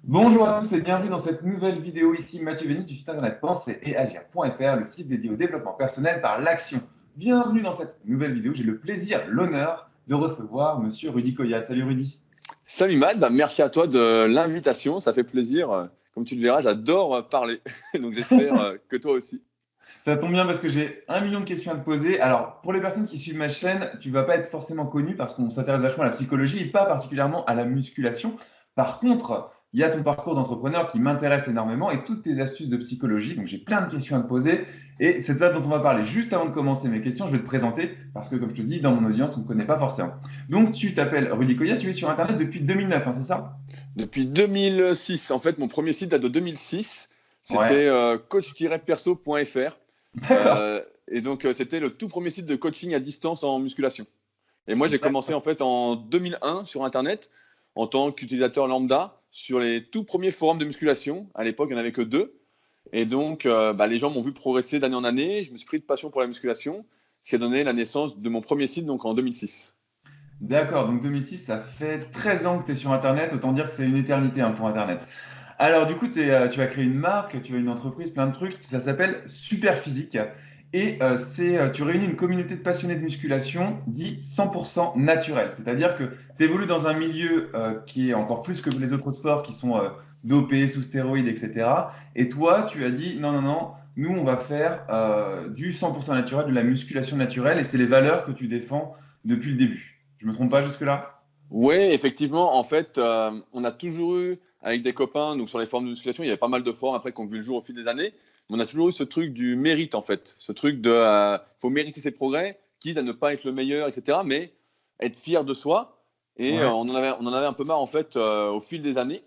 Bonjour à tous et bienvenue dans cette nouvelle vidéo ici, Mathieu Vénis du site internet penser et agir.fr, le site dédié au développement personnel par l'action. Bienvenue dans cette nouvelle vidéo, j'ai le plaisir, l'honneur de recevoir Monsieur Rudy Koya. Salut Rudy. Salut Matt, merci à toi de l'invitation, ça fait plaisir. Comme tu le verras, j'adore parler, donc j'espère que toi aussi. Ça tombe bien parce que j'ai 1 million de questions à te poser. Alors, pour les personnes qui suivent ma chaîne, tu ne vas pas être forcément connu parce qu'on s'intéresse vachement à la psychologie et pas particulièrement à la musculation. Par contre, il y a ton parcours d'entrepreneur qui m'intéresse énormément et toutes tes astuces de psychologie. Donc, j'ai plein de questions à te poser et c'est de ça dont on va parler. Juste avant de commencer mes questions, je vais te présenter parce que, comme je te dis, dans mon audience, on ne connaît pas forcément. Donc, tu t'appelles Rudy Koya, tu es sur Internet depuis 2009, hein, c'est ça? Depuis 2006, en fait, mon premier site date de 2006, Ouais, c'était coach-perso.fr. d'accord. Et donc, c'était le tout premier site de coaching à distance en musculation. Et moi, j'ai commencé D'accord. en fait en 2001 sur Internet en tant qu'utilisateur lambda sur les tout premiers forums de musculation. À l'époque, il n'y en avait que deux. Et donc, les gens m'ont vu progresser d'année en année. Je me suis pris de passion pour la musculation, ce qui a donné la naissance de mon premier site donc en 2006. D'accord, donc 2006, ça fait 13 ans que tu es sur Internet, autant dire que c'est une éternité hein, pour Internet. Alors du coup, tu as créé une marque, tu as une entreprise, plein de trucs, ça s'appelle Superphysique et tu réunis une communauté de passionnés de musculation dit 100% naturel, c'est-à-dire que tu évolues dans un milieu qui est encore plus que les autres sports qui sont dopés, sous stéroïdes, etc. Et toi, tu as dit non, non, non, nous on va faire du 100% naturel, de la musculation naturelle et c'est les valeurs que tu défends depuis le début. Je me trompe pas jusque-là? Oui, effectivement, en fait, on a toujours eu, avec des copains, donc sur les forums de musculation, il y avait pas mal de forums après qui ont vu le jour au fil des années, mais on a toujours eu ce truc du mérite, en fait. Ce truc de, faut mériter ses progrès, quitte à ne pas être le meilleur, etc., mais être fier de soi. Et Ouais. on en avait un peu marre, en fait, au fil des années,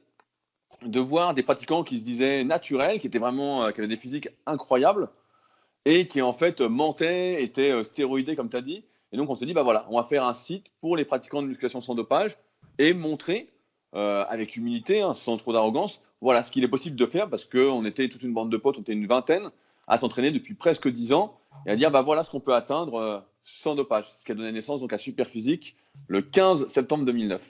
de voir des pratiquants qui se disaient naturels, qui étaient vraiment, qui avaient des physiques incroyables, et qui en fait mentaient, étaient stéroïdés, comme tu as dit. Et donc on s'est dit, bah voilà, on va faire un site pour les pratiquants de musculation sans dopage et montrer, avec humilité, hein, sans trop d'arrogance, voilà ce qu'il est possible de faire parce qu'on était toute une bande de potes, on était une vingtaine à s'entraîner depuis presque 10 ans et à dire, bah voilà ce qu'on peut atteindre sans dopage. Ce qui a donné naissance donc à Superphysique le 15 septembre 2009.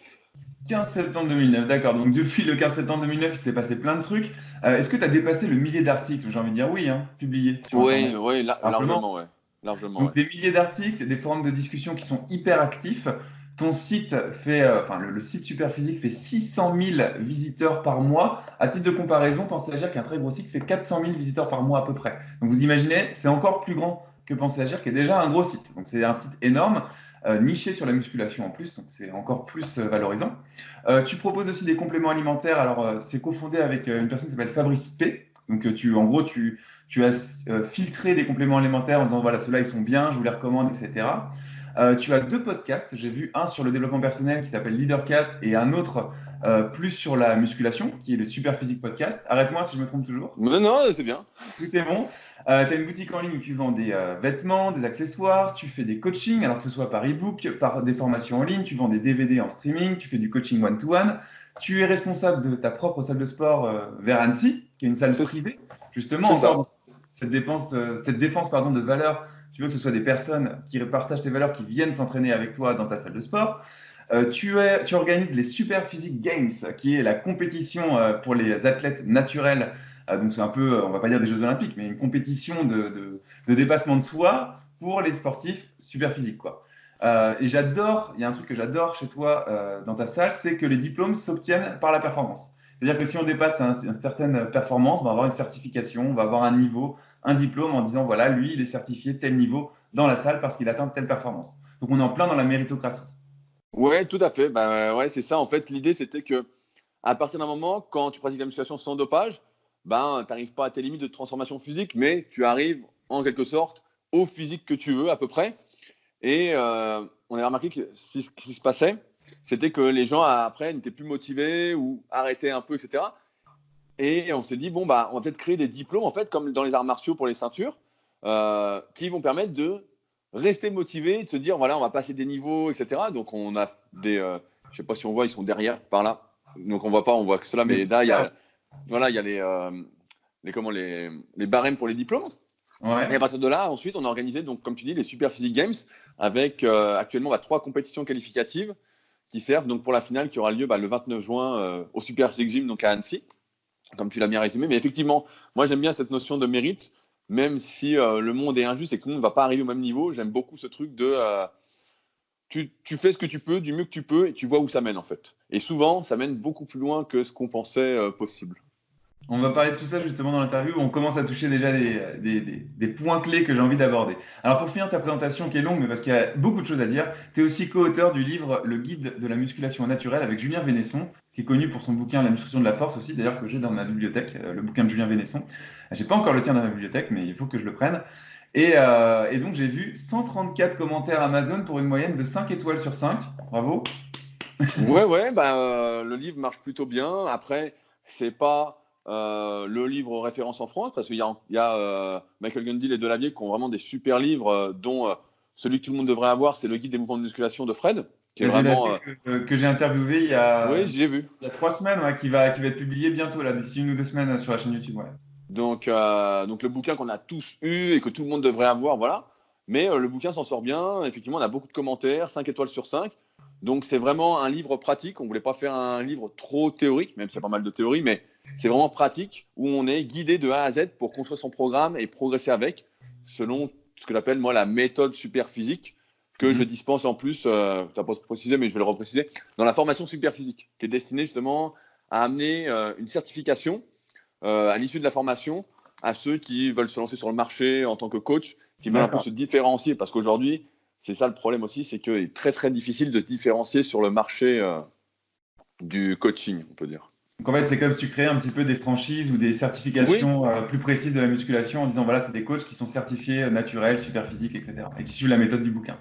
15 septembre 2009, d'accord. Donc depuis le 15 septembre 2009, il s'est passé plein de trucs. Est-ce que tu as dépassé le millier d'articles? J'ai envie de dire oui, hein, publiés sur Oui, Internet. oui, Largement. largement, ouais. Largement, Donc ouais. des milliers d'articles, des forums de discussion qui sont hyper actifs. Ton site fait, enfin le site Superphysique fait 600 000 visiteurs par mois. À titre de comparaison, Pensez Agir, qui est un très gros site, fait 400 000 visiteurs par mois à peu près. Donc vous imaginez, c'est encore plus grand que Pensez Agir, qui est déjà un gros site. Donc c'est un site énorme, niché sur la musculation en plus, donc c'est encore plus valorisant. Tu proposes aussi des compléments alimentaires. Alors c'est cofondé avec une personne qui s'appelle Fabrice P. Donc en gros, tu as filtré des compléments alimentaires en disant voilà, ceux-là ils sont bien, je vous les recommande, etc. Tu as deux podcasts. J'ai vu un sur le développement personnel qui s'appelle Leadercast et un autre plus sur la musculation qui est le Super Physique Podcast. Arrête-moi si je me trompe toujours. Non, non, c'est bien. Tout est bon. Tu as une boutique en ligne où tu vends des vêtements, des accessoires, tu fais des coachings, alors que ce soit par e-book, par des formations en ligne, tu vends des DVD en streaming, tu fais du coaching one-to-one. Tu es responsable de ta propre salle de sport vers Annecy, qui est une salle C'est privée, justement c'est encore ça. dans cette défense pardon, de valeurs. Tu veux que ce soit des personnes qui partagent tes valeurs, qui viennent s'entraîner avec toi dans ta salle de sport. Tu organises les Super Physique Games, qui est la compétition pour les athlètes naturels. Donc c'est un peu, on va pas dire des Jeux Olympiques, mais une compétition de dépassement de soi pour les sportifs super physiques, quoi. Et j'adore, il y a un truc que j'adore chez toi dans ta salle, c'est que les diplômes s'obtiennent par la performance. C'est-à-dire que si on dépasse une certaine performance, on va avoir une certification, on va avoir un niveau, un diplôme en disant voilà, lui, il est certifié tel niveau dans la salle parce qu'il atteint telle performance. Donc on est en plein dans la méritocratie. Ouais, tout à fait. Bah, ouais, c'est ça. En fait, l'idée, c'était que à partir d'un moment, quand tu pratiques la musculation sans dopage, ben, tu n'arrives pas à tes limites de transformation physique, mais tu arrives en quelque sorte au physique que tu veux à peu près. Et on a remarqué que ce qui se passait, c'était que les gens après n'étaient plus motivés ou arrêtaient un peu, etc. Et on s'est dit, bon, bah, on va peut-être créer des diplômes, en fait, comme dans les arts martiaux pour les ceintures, qui vont permettre de rester motivé, de se dire, voilà, on va passer des niveaux, etc. Donc, on a des, je sais pas si on voit, ils sont derrière, par là. Donc, on voit pas, on voit que cela, Mais mais là, super. voilà, il y a les barèmes pour les diplômes. Et à Ouais. partir de là, ensuite, on a organisé, donc, comme tu dis, les Super Physique Games avec actuellement 3 compétitions qualificatives qui servent donc pour la finale qui aura lieu le 29 juin au Super Physique Gym, donc à Annecy, comme tu l'as bien résumé. Mais effectivement, moi j'aime bien cette notion de mérite, même si le monde est injuste et que tout le monde ne va pas arriver au même niveau. J'aime beaucoup ce truc de tu fais ce que tu peux, du mieux que tu peux, et tu vois où ça mène en fait. Et souvent, ça mène beaucoup plus loin que ce qu'on pensait possible. On va parler de tout ça justement dans l'interview où on commence à toucher déjà des points clés que j'ai envie d'aborder. Alors pour finir ta présentation qui est longue, mais parce qu'il y a beaucoup de choses à dire, tu es aussi co-auteur du livre Le guide de la musculation naturelle avec Julien Vénesson, qui est connu pour son bouquin La musculation de la force aussi, d'ailleurs que j'ai dans ma bibliothèque, le bouquin de Julien Vénesson. J'ai pas encore le tien dans ma bibliothèque, mais il faut que je le prenne. Et donc j'ai vu 134 commentaires Amazon pour une moyenne de 5 étoiles sur 5. Bravo. Ouais, le livre marche plutôt bien. Après, c'est pas le livre référence en France, parce qu'il y a Michael Gundil et Delavier qui ont vraiment des super livres, dont celui que tout le monde devrait avoir, c'est le guide des mouvements de musculation de Fred, qui est vraiment. Que j'ai interviewé Oui, j'ai vu. il y a 3 semaines, ouais, qui va être publié bientôt, là, d'ici 1 ou 2 semaines sur la chaîne YouTube. Ouais. Donc le bouquin qu'on a tous eu et que tout le monde devrait avoir, voilà. Mais le bouquin s'en sort bien. Effectivement, on a beaucoup de commentaires, 5 étoiles sur 5. Donc c'est vraiment un livre pratique. On ne voulait pas faire un livre trop théorique, même s'il y a pas mal de théorie, mais c'est vraiment pratique où on est guidé de A à Z pour construire son programme et progresser avec, selon ce que j'appelle moi la méthode super physique que je dispense en plus, tu n'as pas précisé, mais je vais le repréciser, dans la formation super physique, qui est destinée justement à amener une certification à l'issue de la formation à ceux qui veulent se lancer sur le marché en tant que coach, qui veulent un peu se différencier, parce qu'aujourd'hui, c'est ça le problème aussi, c'est qu'il est très très difficile de se différencier sur le marché du coaching, on peut dire. Donc en fait, c'est comme si tu créais un petit peu des franchises ou des certifications plus précises de la musculation en disant voilà, c'est des coachs qui sont certifiés naturels, super physiques, etc. et qui suivent la méthode du bouquin.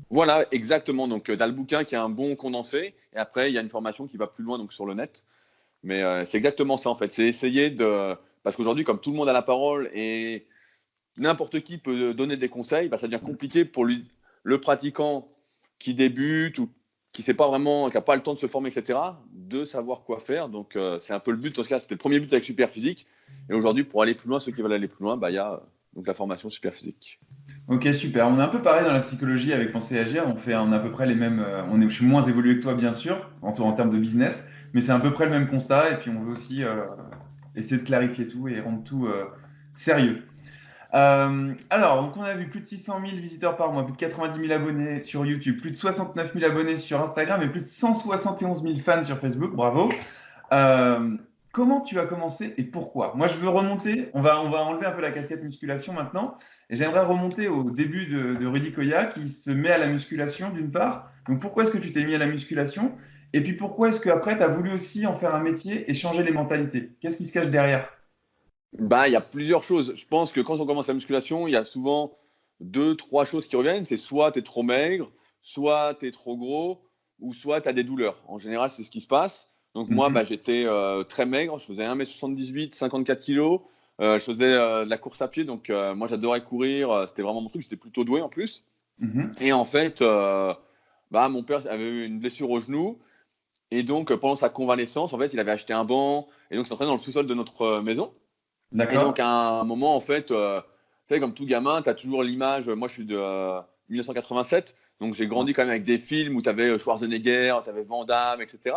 Voilà, exactement. Donc, tu as le bouquin qui a un bon condensé, et après, il y a une formation qui va plus loin donc sur le net. Mais c'est exactement ça en fait. C'est essayer de. Parce qu'aujourd'hui, comme tout le monde a la parole et n'importe qui peut donner des conseils, ça devient compliqué pour le pratiquant qui débute ou qui sait pas vraiment, qui n'a pas le temps de se former, etc., de savoir quoi faire. Donc, c'est un peu le but. Dans ce cas, c'était le premier but avec Super Physique. Et aujourd'hui, pour aller plus loin, ceux qui veulent aller plus loin, il y a donc la formation Super Physique. Ok, super. On est un peu pareil dans la psychologie avec Penser et Agir. On a à peu près les mêmes. Je suis moins évolué que toi, bien sûr, en termes de business, mais c'est à peu près le même constat. Et puis, on veut aussi essayer de clarifier tout et rendre tout sérieux. Alors, donc on a vu plus de 600 000 visiteurs par mois, plus de 90 000 abonnés sur YouTube, plus de 69 000 abonnés sur Instagram et plus de 171 000 fans sur Facebook. Bravo. Euh, Comment tu as commencé et pourquoi? Moi, je veux remonter. On va enlever un peu la casquette musculation maintenant. Et j'aimerais remonter au début de Rudy Koya qui se met à la musculation d'une part. Donc, pourquoi est-ce que tu t'es mis à la musculation? Et puis, pourquoi est-ce qu'après, tu as voulu aussi en faire un métier et changer les mentalités? Qu'est-ce qui se cache derrière? Il y a plusieurs choses. Je pense que quand on commence la musculation, il y a souvent 2, 3 choses qui reviennent. C'est soit tu es trop maigre, soit tu es trop gros, ou soit tu as des douleurs. En général, c'est ce qui se passe. Donc moi, Mhm. j'étais très maigre. Je faisais 1m78, 54 kg. Je faisais de la course à pied. Donc moi, j'adorais courir. C'était vraiment mon truc. J'étais plutôt doué en plus. Mhm. Et en fait, mon père avait eu une blessure au genou. Et donc, pendant sa convalescence, en fait, il avait acheté un banc. Et donc, il s'entraînait dans le sous-sol de notre maison. Et D'accord. donc, à un moment, en fait, tu sais, comme tout gamin, tu as toujours l'image. Moi, je suis de 1987, donc j'ai grandi quand même avec des films où tu avais Schwarzenegger, tu avais Van Damme, etc.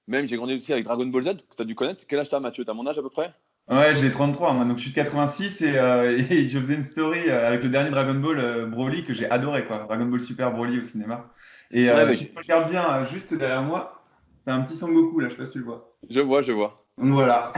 Même, j'ai grandi aussi avec Dragon Ball Z, que tu as dû connaître. Quel âge tu as, Mathieu? Tu as mon âge à peu près? Ouais, j'ai 33, moi, donc je suis de 86 et je faisais une story avec le dernier Dragon Ball Broly que j'ai adoré, quoi. Dragon Ball Super Broly au cinéma. Et Ouais, si tu regardes bien juste derrière moi, t'as un petit Son Goku là, je sais pas si tu le vois. je vois, je vois. Donc voilà.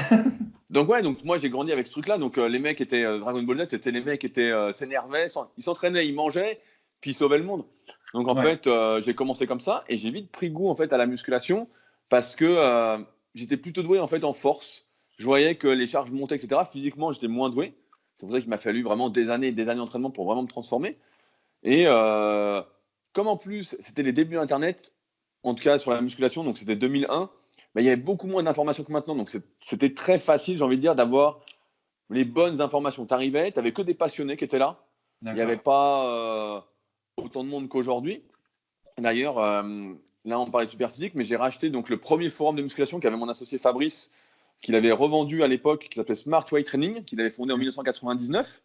Donc, ouais, donc moi, j'ai grandi avec ce truc-là. Donc, les mecs étaient Dragon Ball Z, c'était les mecs qui étaient, s'énervaient, ils s'entraînaient, ils mangeaient, puis ils sauvaient le monde. Donc, en Ouais, fait, j'ai commencé comme ça et j'ai vite pris goût en fait, à la musculation parce que j'étais plutôt doué en fait en force. Je voyais que les charges montaient, etc. Physiquement, j'étais moins doué. C'est pour ça qu'il m'a fallu vraiment des années et des années d'entraînement pour vraiment me transformer. Et comme en plus, c'était les débuts d'Internet, en tout cas sur la musculation, donc c'était 2001, il y avait beaucoup moins d'informations que maintenant. Donc c'était très facile, j'ai envie de dire, d'avoir les bonnes informations. Tu arrivais, tu n'avais que des passionnés qui étaient là. Il n'y avait d'accord. pas autant de monde qu'aujourd'hui. D'ailleurs, là, on parlait de super physique, mais j'ai racheté donc, le premier forum de musculation qu'avait mon associé Fabrice, qu'il avait revendu à l'époque, qui s'appelait Smart Weight Training, qu'il avait fondé en 1999.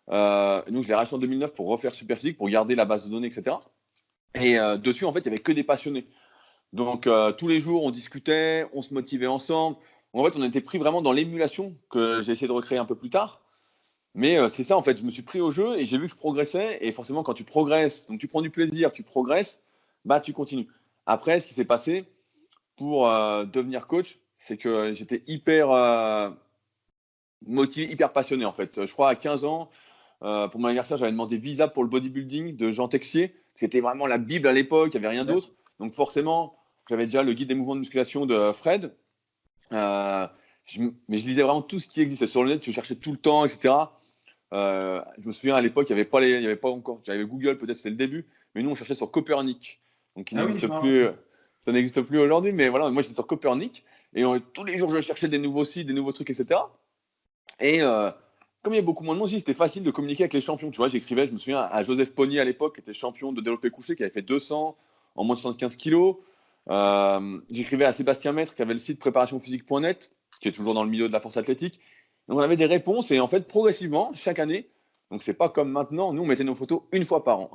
Donc, je l'ai racheté en 2009 pour refaire super physique, pour garder la base de données, etc. Et dessus, en fait, il n'y avait que des passionnés. Donc, tous les jours, on discutait, on se motivait ensemble. En fait, on était pris vraiment dans l'émulation que j'ai essayé de recréer un peu plus tard. Mais c'est ça, en fait, je me suis pris au jeu et j'ai vu que je progressais. Et forcément, quand tu progresses, donc tu prends du plaisir, tu progresses, bah tu continues. Après, ce qui s'est passé pour devenir coach, c'est que j'étais hyper motivé, hyper passionné, en fait. Je crois à 15 ans, pour mon anniversaire, j'avais demandé visa pour le bodybuilding de Jean Texier. C'était vraiment la Bible à l'époque, il n'y avait rien d'autre. Donc forcément, j'avais déjà le guide des mouvements de musculation de Fred. Mais je lisais vraiment tout ce qui existait sur le net, je cherchais tout le temps, etc. Je me souviens à l'époque, il n'y avait pas encore, j'avais Google, peut-être c'était le début, mais nous on cherchait sur Copernic, donc il Ah oui, n'existe je m'en plus, rappelle. ça n'existe plus aujourd'hui, mais voilà, moi j'étais sur Copernic et tous les jours je cherchais des nouveaux sites, des nouveaux trucs, etc. Et comme il y avait beaucoup moins de monde, c'était facile de communiquer avec les champions. Tu vois, j'écrivais, je me souviens, à Joseph Pony à l'époque, qui était champion de développé couché, qui avait fait 200 en moins de 75 kilos. J'écrivais à Sébastien Maître, qui avait le site préparationphysique.net, qui est toujours dans le milieu de la force athlétique. Donc on avait des réponses et en fait, progressivement, chaque année, donc c'est pas comme maintenant, nous on mettait nos photos une fois par an.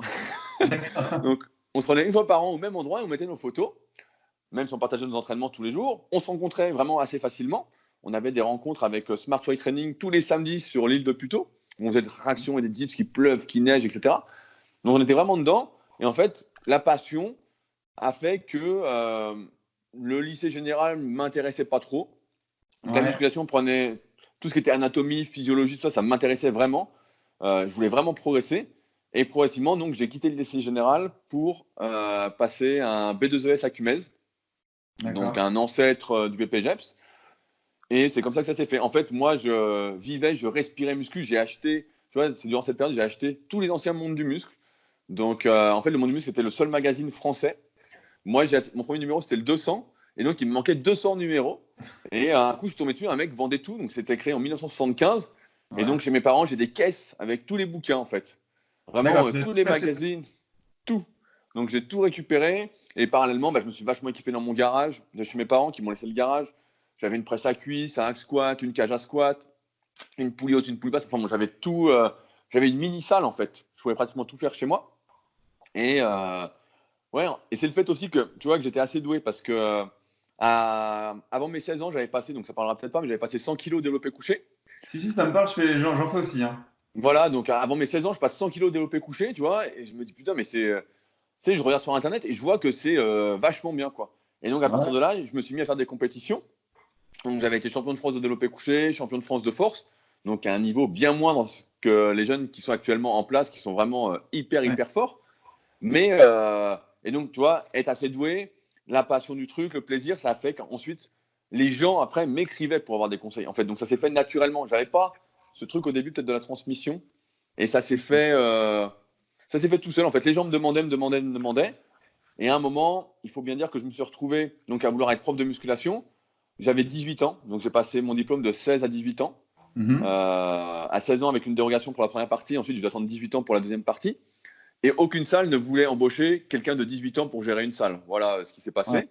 Donc on se prenait une fois par an au même endroit et on mettait nos photos, même si on partageait nos entraînements tous les jours. On se rencontrait vraiment assez facilement. On avait des rencontres avec Smart Weight Training tous les samedis sur l'île de Puteaux. On faisait des tractions et des dips qui pleuvent, qui neigent, etc. Donc on était vraiment dedans. Et en fait, la passion a fait que le lycée général ne m'intéressait pas trop. Donc, la Ouais, musculation prenait tout ce qui était anatomie, physiologie, tout ça, ça m'intéressait vraiment. Je voulais vraiment progresser. Et progressivement, donc, j'ai quitté le lycée général pour passer un B2ES à Cumez, donc d'accord. un ancêtre du BPGEPS. Et c'est comme ça que ça s'est fait. En fait, moi, je vivais, je respirais muscu. J'ai acheté, tu vois, c'est durant cette période, j'ai acheté tous les anciens mondes du muscle. Donc, en fait, le monde du muscle, c'était le seul magazine français. Moi, mon premier numéro, c'était le 200. Et donc, il me manquait 200 numéros. Et un coup, je suis tombé dessus, un mec vendait tout. Donc, c'était créé en 1975. Et Ouais. donc, chez mes parents, j'ai des caisses avec tous les bouquins, en fait. Vraiment, D'accord, tu as tous tout les acheté. magazines, tout. Donc, j'ai tout récupéré. Et parallèlement, bah, je me suis vachement équipé dans mon garage, de chez mes parents qui m'ont laissé le garage. J'avais une presse à cuisse, un hack squat, une cage à squat, une poulie haute, une poulie basse. Enfin, bon, j'avais tout. J'avais une mini salle, en fait. Je pouvais pratiquement tout faire chez moi. Et ouais, et c'est le fait aussi que tu vois que j'étais assez doué parce que avant mes 16 ans, j'avais passé, donc ça parlera peut-être pas, mais j'avais passé 100 kilos développé couché. Si, si, ça me parle, j'en fais aussi, hein. Voilà, donc avant mes 16 ans, je passe 100 kilos développé couché, tu vois, et je me dis putain, mais c'est. Tu sais, je regarde sur internet et je vois que c'est vachement bien, quoi. Et donc à partir Ouais, de là, je me suis mis à faire des compétitions. Donc j'avais été champion de France de développé couché, champion de France de force, donc à un niveau bien moindre que les jeunes qui sont actuellement en place, qui sont vraiment hyper, ouais. hyper forts. Mais, et donc, tu vois, être assez doué, la passion du truc, le plaisir, ça a fait qu'ensuite, les gens, après, m'écrivaient pour avoir des conseils. En fait, donc ça s'est fait naturellement. J'avais pas ce truc au début, peut-être de la transmission. Et ça s'est fait tout seul. En fait, les gens me demandaient, me demandaient, me demandaient. Et à un moment, il faut bien dire que je me suis retrouvé donc, à vouloir être prof de musculation. J'avais 18 ans, donc j'ai passé mon diplôme de 16 à 18 ans. Mhm. À 16 ans avec une dérogation pour la première partie. Ensuite, je dois attendre 18 ans pour la deuxième partie. Et aucune salle ne voulait embaucher quelqu'un de 18 ans pour gérer une salle. Voilà ce qui s'est Ouais. passé.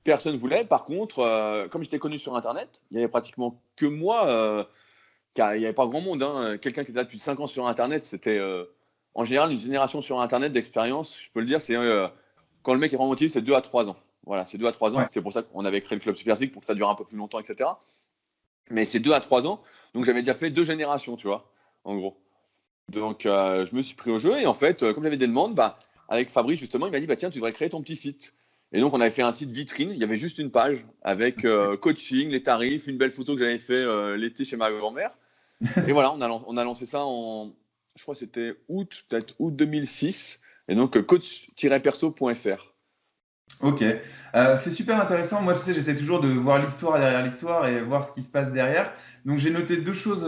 Personne ne voulait. Par contre, comme j'étais connu sur Internet, il n'y avait pratiquement que moi, car il n'y avait pas grand monde, hein. Quelqu'un qui était là depuis 5 ans sur Internet, c'était en général une génération sur Internet d'expérience. Je peux le dire, c'est quand le mec est vraiment motivé, c'est 2 à 3 ans. Voilà, c'est 2 à 3 ans. Ouais. C'est pour ça qu'on avait créé le club Super Physique pour que ça dure un peu plus longtemps, etc. Mais c'est 2 à 3 ans. Donc j'avais déjà fait 2 générations, tu vois, en gros. Donc, je me suis pris au jeu et en fait, comme j'avais des demandes, bah, avec Fabrice, justement, il m'a dit bah, tiens, tu devrais créer ton petit site. Et donc, on avait fait un site vitrine. Il y avait juste une page avec coaching, les tarifs, une belle photo que j'avais fait l'été chez ma grand-mère. Et voilà, on a lancé ça en, je crois que c'était août, peut-être août 2006. Et donc, coach-perso.fr. Ok. C'est super intéressant. Moi, tu sais, j'essaie toujours de voir l'histoire derrière l'histoire et voir ce qui se passe derrière. Donc, j'ai noté deux choses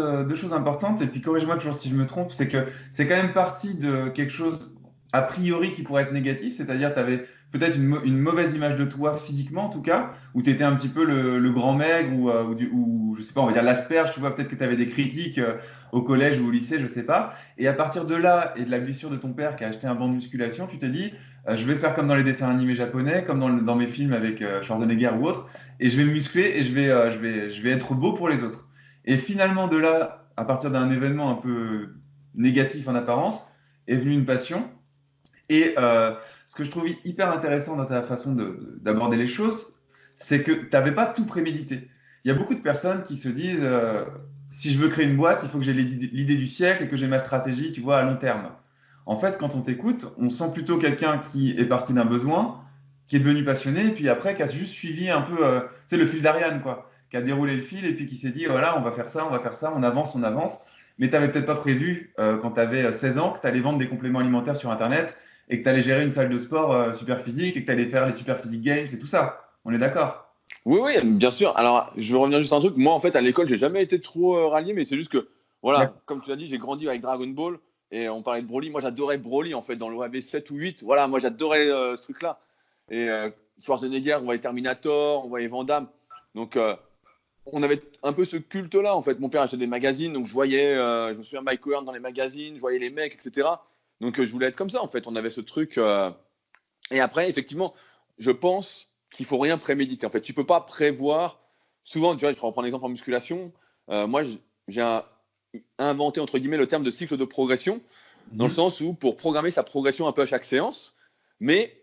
importantes. Et puis, corrige-moi toujours si je me trompe. C'est que c'est quand même parti de quelque chose a priori qui pourrait être négatif. C'est-à-dire, tu avais peut-être une mauvaise image de toi physiquement, en tout cas, où tu étais un petit peu le grand maigre ou, je sais pas, on va dire l'asperge. Tu vois, peut-être que tu avais des critiques au collège ou au lycée, je sais pas. Et à partir de là et de la blessure de ton père qui a acheté un banc de musculation, tu t'es dit je vais faire comme dans les dessins animés japonais, comme dans mes films avec Schwarzenegger ou autre, et je vais me muscler et je vais être beau pour les autres. Et finalement, de là, à partir d'un événement un peu négatif en apparence, est venue une passion. Et ce que je trouve hyper intéressant dans ta façon d'aborder les choses, c'est que tu n'avais pas tout prémédité. Il y a beaucoup de personnes qui se disent si je veux créer une boîte, il faut que j'ai l'idée du siècle et que j'ai ma stratégie, tu vois, à long terme. En fait, quand on t'écoute, on sent plutôt quelqu'un qui est parti d'un besoin, qui est devenu passionné, et puis après, qui a juste suivi un peu, tu sais, le fil d'Ariane, quoi, qui a déroulé le fil, et puis qui s'est dit, voilà, on va faire ça, on va faire ça, on avance, on avance. Mais tu n'avais peut-être pas prévu, quand tu avais 16 ans, que tu allais vendre des compléments alimentaires sur Internet, et que tu allais gérer une salle de sport super physique, et que tu allais faire les super physique games, et tout ça. On est d'accord? Oui, oui, bien sûr. Alors, je veux revenir juste à un truc. Moi, en fait, à l'école, j'ai jamais été trop rallié, mais c'est juste que, voilà, comme tu l'as dit, j'ai grandi avec Dragon Ball et on parlait de Broly. Moi, j'adorais Broly, en fait, dans le OAV 7 ou 8. Voilà, moi, j'adorais ce truc-là. Et Schwarzenegger, on voyait Terminator, on voyait Van Damme. Donc, on avait un peu ce culte-là, en fait. Mon père achetait des magazines, donc je voyais, je me souviens, Mike Wern dans les magazines, je voyais les mecs, etc. Donc, je voulais être comme ça, en fait. On avait ce truc. Et après, effectivement, je pense qu'il faut rien préméditer. En fait, tu peux pas prévoir. Souvent, tu vois, je reprends un exemple en musculation. Moi, j'ai inventé entre guillemets le terme de cycle de progression, dans le sens où pour programmer sa progression un peu à chaque séance. Mais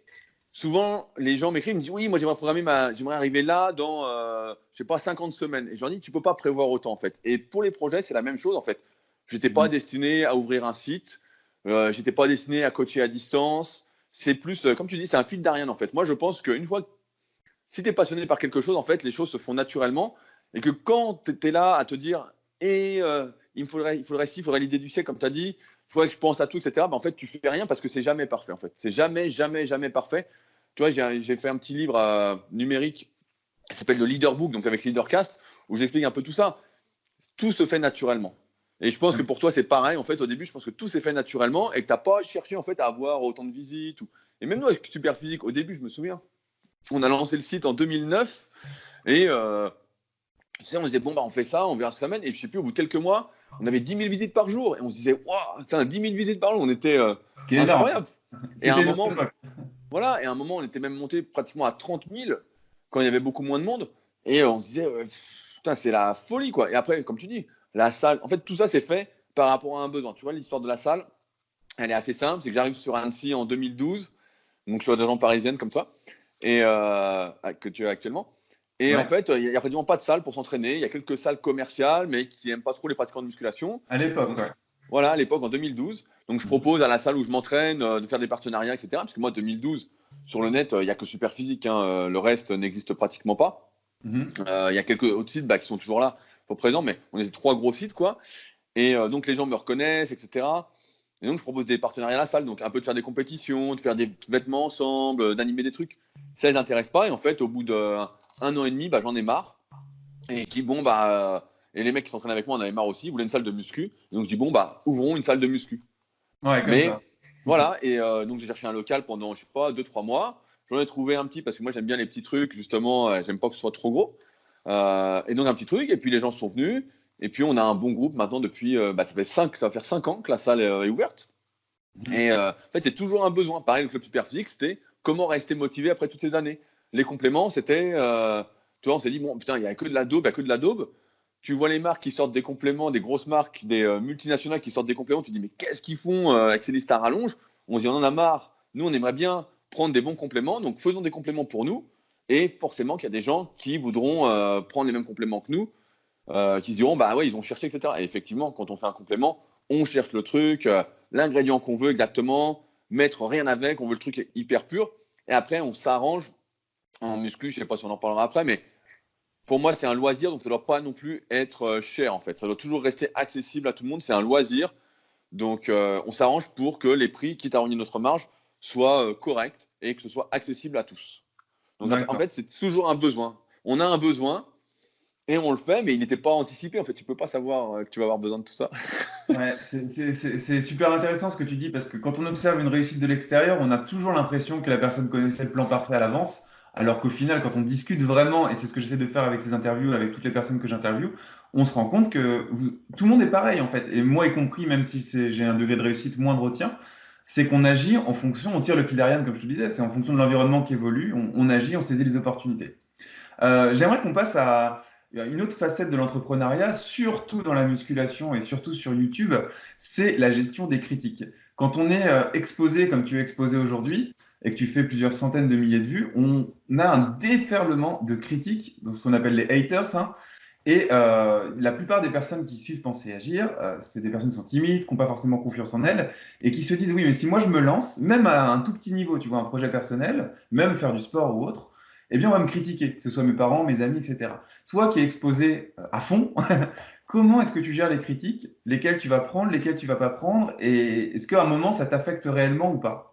souvent, les gens m'écrivent, me disent oui, moi j'aimerais arriver là dans, je sais pas, 50 semaines. Et je leur dis, tu peux pas prévoir autant en fait. Et pour les projets, c'est la même chose en fait. J'étais pas destiné à ouvrir un site. J'étais pas destiné à coacher à distance. C'est plus, comme tu dis, c'est un fil d'Ariane en fait. Moi, je pense qu'une fois, si tu es passionné par quelque chose, en fait, les choses se font naturellement. Et que quand tu es là à te dire, il faudrait ci, il faudrait l'idée du siècle, comme tu as dit, il faudrait que je pense à tout, etc. Ben, en fait, tu fais rien parce que c'est jamais parfait. En fait, c'est jamais, jamais, jamais parfait. Tu vois, j'ai fait un petit livre numérique qui s'appelle le Leaderbook, donc avec Leadercast, où j'explique un peu tout ça. Tout se fait naturellement. Et je pense que pour toi, c'est pareil. En fait, au début, je pense que tout s'est fait naturellement et que tu n'as pas cherché en fait, à avoir autant de visites. Et même nous, avec Superphysique, au début, je me souviens, on a lancé le site en 2009 et tu sais, on se disait, bon, bah, on fait ça, on verra ce que ça mène. Et je sais plus, au bout de quelques mois, on avait 10 000 visites par jour. Et on se disait, waouh, 10 000 visites par jour, on était incroyable. Et à un moment, voilà, et à un moment, on était même monté pratiquement à 30 000 quand il y avait beaucoup moins de monde. Et on se disait, putain, c'est la folie, quoi. Et après, comme tu dis, la salle, en fait, tout ça, c'est fait par rapport à un besoin. Tu vois, l'histoire de la salle, elle est assez simple. C'est que j'arrive sur Annecy en 2012. Donc, je suis agent parisienne comme toi, et que tu as actuellement. Et en fait, il n'y a pratiquement pas de salle pour s'entraîner. Il y a quelques salles commerciales, mais qui n'aiment pas trop les pratiquants de musculation. À l'époque, voilà, à l'époque, en 2012. Donc, je propose à la salle où je m'entraîne de faire des partenariats, etc. Parce que moi, 2012, sur le net, il n'y a que Superphysique. Hein, le reste n'existe pratiquement pas. Il y a quelques autres sites qui sont toujours là, pour présent, mais on est 3 gros sites, quoi. Et donc, les gens me reconnaissent, etc. Et donc, je propose des partenariats à la salle, donc un peu de faire des compétitions, de faire des vêtements ensemble, d'animer des trucs. Ça ne les intéresse pas. Et en fait, au bout d'1 an et demi, j'en ai marre. Et je dis, bon, et les mecs qui s'entraînent avec moi en avaient marre aussi, ils voulaient une salle de muscu. Et donc, je dis, bon, ouvrons une salle de muscu. Ouais, comme ça. Voilà, et donc j'ai cherché un local pendant, je sais pas, 2-3 mois. J'en ai trouvé un petit parce que moi, j'aime bien les petits trucs, justement, j'aime pas que ce soit trop gros. Et donc, un petit truc, et puis les gens sont venus. Et puis, on a un bon groupe maintenant depuis, ça va faire 5 ans que la salle est ouverte. Et en fait, c'est toujours un besoin. Pareil, le club Superphysique, c'était comment rester motivé après toutes ces années. Les compléments, c'était, tu vois, on s'est dit, bon, putain, il n'y a que de la daube, il n'y a que de la daube. Tu vois les marques qui sortent des compléments, des grosses marques, des multinationales qui sortent des compléments, tu te dis, mais qu'est-ce qu'ils font avec ces listes à rallonge? On se dit, on en a marre. Nous, on aimerait bien prendre des bons compléments, donc faisons des compléments pour nous. Et forcément qu'il y a des gens qui voudront prendre les mêmes compléments que nous, qui se diront, bah ouais, ils ont cherché, etc. Et effectivement, quand on fait un complément, on cherche le truc, l'ingrédient qu'on veut exactement, mettre rien avec, on veut le truc hyper pur. Et après, on s'arrange en muscu, je ne sais pas si on en parlera après, mais pour moi, c'est un loisir, donc ça ne doit pas non plus être cher, en fait. Ça doit toujours rester accessible à tout le monde, c'est un loisir. Donc, on s'arrange pour que les prix, quitte à ruiner notre marge, soient corrects et que ce soit accessible à tous. Donc, en fait, c'est toujours un besoin. On a un besoin et on le fait, mais il n'était pas anticipé. En fait, tu ne peux pas savoir que tu vas avoir besoin de tout ça. Ouais, c'est super intéressant ce que tu dis parce que quand on observe une réussite de l'extérieur, on a toujours l'impression que la personne connaissait le plan parfait à l'avance, alors qu'au final, quand on discute vraiment, et c'est ce que j'essaie de faire avec ces interviews, avec toutes les personnes que j'interviewe, on se rend compte que tout le monde est pareil en fait, et moi y compris, même si j'ai un degré de réussite moindre au tien, c'est qu'on agit en fonction, on tire le fil d'Ariane comme je te disais, c'est en fonction de l'environnement qui évolue, on agit, on saisit les opportunités. J'aimerais qu'on passe à une autre facette de l'entrepreneuriat, surtout dans la musculation et surtout sur YouTube, c'est la gestion des critiques. Quand on est exposé comme tu es exposé aujourd'hui, et que tu fais plusieurs centaines de milliers de vues, on a un déferlement de critiques, donc ce qu'on appelle les haters, hein. Et la plupart des personnes qui suivent Penser Agir, c'est des personnes qui sont timides, qui n'ont pas forcément confiance en elles, et qui se disent, oui, mais si moi je me lance, même à un tout petit niveau, tu vois, un projet personnel, même faire du sport ou autre, eh bien on va me critiquer, que ce soit mes parents, mes amis, etc. Toi qui es exposé à fond, comment est-ce que tu gères les critiques, lesquelles tu vas prendre, lesquelles tu vas pas prendre, et est-ce qu'à un moment ça t'affecte réellement ou pas?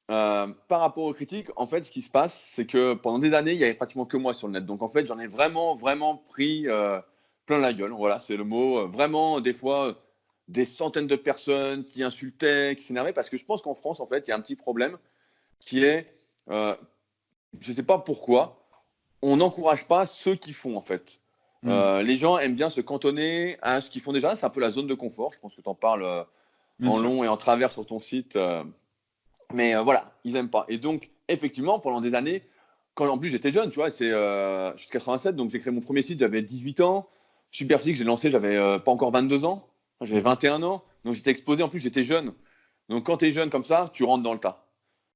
Par rapport aux critiques, en fait, ce qui se passe, c'est que pendant des années, il y avait pratiquement que moi sur le net. Donc, en fait, j'en ai vraiment, vraiment pris plein la gueule. Voilà, c'est le mot. Vraiment, des fois, des centaines de personnes qui insultaient, qui s'énervaient. Parce que je pense qu'en France, en fait, il y a un petit problème qui est, euh, je ne sais pas pourquoi, on n'encourage pas ceux qui font, en fait. Hmm. Les gens aiment bien se cantonner à ce qu'ils font déjà. C'est un peu la zone de confort. Je pense que tu en parles Bien en sûr. long et en travers sur ton site. Mais voilà, ils n'aiment pas. Et donc, effectivement, pendant des années, quand en plus j'étais jeune, tu vois, je suis de 87, donc j'ai créé mon premier site, j'avais 18 ans. Superphysique, j'ai lancé, j'avais pas encore 22 ans. J'avais 21 ans. Donc j'étais exposé, en plus j'étais jeune. Donc quand tu es jeune comme ça, tu rentres dans le tas.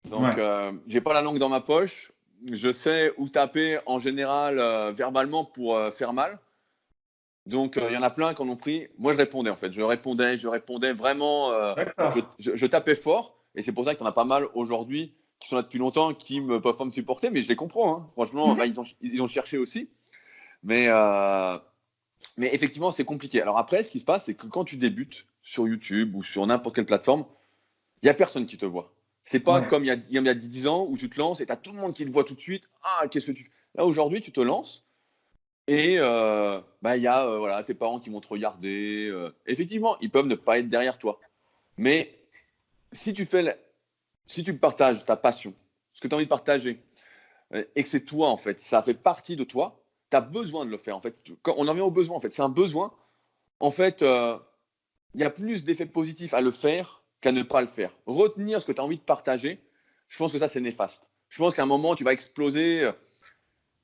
Donc Ouais. j'ai pas la langue dans ma poche. Je sais où taper en général verbalement pour faire mal. Donc il y en a plein qui en ont pris. Moi je répondais en fait. Je répondais vraiment. D'accord. Je tapais fort. Et c'est pour ça qu'il y en a pas mal aujourd'hui qui sont là depuis longtemps, qui ne peuvent pas me supporter. Mais je les comprends, hein. Franchement, bah, ils ont cherché aussi. Mais, euh, mais effectivement, c'est compliqué. Alors après, ce qui se passe, c'est que quand tu débutes sur YouTube ou sur n'importe quelle plateforme, il n'y a personne qui te voit. C'est pas Ouais. comme il y a 10 ans où tu te lances et tu as tout le monde qui te voit tout de suite. Ah, qu'est-ce que tu fais? Là, aujourd'hui, tu te lances et bah, il y a voilà, tes parents qui vont te regarder. Effectivement, ils peuvent ne pas être derrière toi. Mais si tu fais, si tu partages ta passion, ce que tu as envie de partager, et que c'est toi, en fait, ça fait partie de toi, tu as besoin de le faire, en fait. Quand on en vient au besoin, en fait. C'est un besoin. En fait, il y a plus d'effets positifs à le faire qu'à ne pas le faire. Retenir ce que tu as envie de partager, je pense que ça, c'est néfaste. Je pense qu'à un moment, tu vas exploser.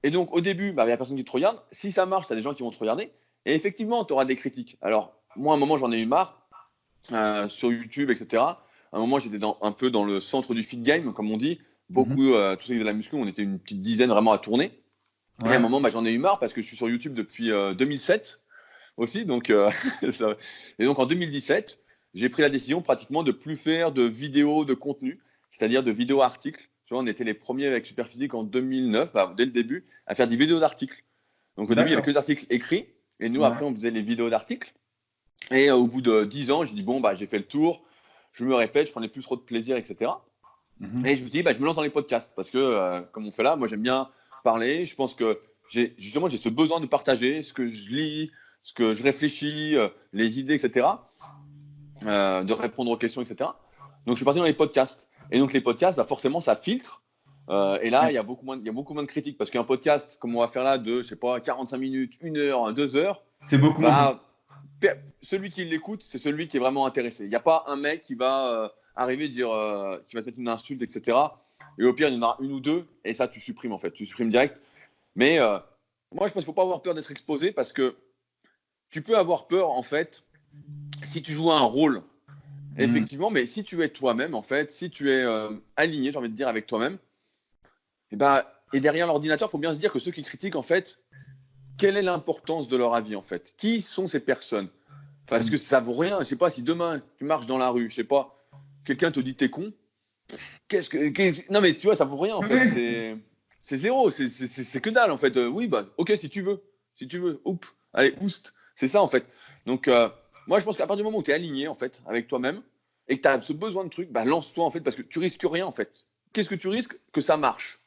Et donc, au début, bah, il n'y a personne qui te regarde. Si ça marche, tu as des gens qui vont te regarder. Et effectivement, tu auras des critiques. Alors, moi, à un moment, j'en ai eu marre sur YouTube, etc. À un moment, j'étais un peu dans le centre du fit game, comme on dit. Mhm. Beaucoup, tous ceux qui faisaient de la muscu, on était une petite dizaine vraiment à tourner. Et à un Ouais. moment, bah, j'en ai eu marre parce que je suis sur YouTube depuis 2007 aussi. Donc, et donc, en 2017, j'ai pris la décision pratiquement de plus faire de vidéos de contenu, c'est-à-dire de vidéos articles. Tu vois, on était les premiers avec Superphysique en 2009, bah, dès le début, à faire des vidéos d'articles. Donc, au début, il n'y avait que D'accord. des articles écrits. Et nous, Ouais. après, on faisait les vidéos d'articles. Et au bout de 10 ans, j'ai dit, bon, bah, j'ai fait le tour. Je me répète, je prenais plus trop de plaisir, etc. Mhm. Et je me dis, bah, je me lance dans les podcasts parce que, comme on fait là, moi, j'aime bien parler. Je pense que justement, j'ai ce besoin de partager ce que je lis, ce que je réfléchis, les idées, etc., de répondre aux questions, etc. Donc, je suis parti dans les podcasts. Et donc, les podcasts, bah, forcément, ça filtre. Et là, Ouais. il y a beaucoup moins de critiques parce qu'un podcast, comme on va faire là, de, je sais pas, 45 minutes, 1 heure, 2 heures, C'est beaucoup moins bon. bah, celui qui l'écoute, c'est celui qui est vraiment intéressé. Il n'y a pas un mec qui va arriver dire, qui va te mettre une insulte, etc. Et au pire, il y en aura une ou deux, et ça, tu supprimes en fait. Tu supprimes direct. Mais moi, je pense qu'il ne faut pas avoir peur d'être exposé parce que tu peux avoir peur, en fait, si tu joues un rôle, Mhm. effectivement, mais si tu es toi-même, en fait, si tu es aligné, j'ai envie de dire, avec toi-même, et derrière l'ordinateur, il faut bien se dire que ceux qui critiquent, en fait, quelle est l'importance de leur avis, en fait? Qui sont ces personnes? Parce Mhm. que ça vaut rien. Je sais pas si demain tu marches dans la rue, je sais pas, quelqu'un te dit t'es con. Non mais tu vois, ça vaut rien en fait. Oui. C'est zéro. C'est que dalle en fait. Oui bah ok si tu veux, si tu veux. Oups. Allez oust. C'est ça en fait. Donc moi je pense qu'à partir du moment où tu es aligné en fait avec toi-même et que tu as ce besoin de truc, bah lance-toi en fait parce que tu risques rien en fait. Qu'est-ce que tu risques? Que ça marche.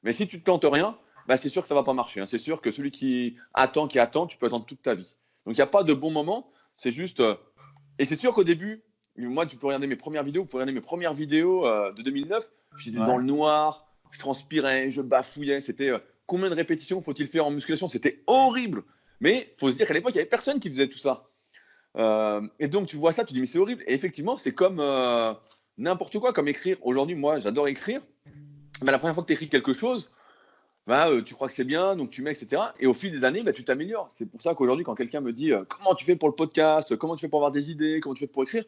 Mais si tu te plantes rien, bah c'est sûr que ça va pas marcher, hein. C'est sûr que celui qui attend, tu peux attendre toute ta vie. Donc il n'y a pas de bon moment. C'est juste et c'est sûr qu'au début, moi, tu peux regarder mes premières vidéos, vous pouvez regarder mes premières vidéos de 2009. J'étais dans Ouais. le noir, je transpirais, je bafouillais. C'était combien de répétitions faut-il faire en musculation? C'était horrible. Mais il faut se dire qu'à l'époque, il n'y avait personne qui faisait tout ça. Et donc, tu vois ça, tu dis, mais c'est horrible. Et effectivement, c'est comme n'importe quoi, comme écrire. Aujourd'hui, moi, j'adore écrire. Mais la première fois que tu écris quelque chose, bah, tu crois que c'est bien, donc tu mets, etc. Et au fil des années, bah, tu t'améliores. C'est pour ça qu'aujourd'hui, quand quelqu'un me dit comment tu fais pour le podcast, comment tu fais pour avoir des idées, comment tu fais pour écrire,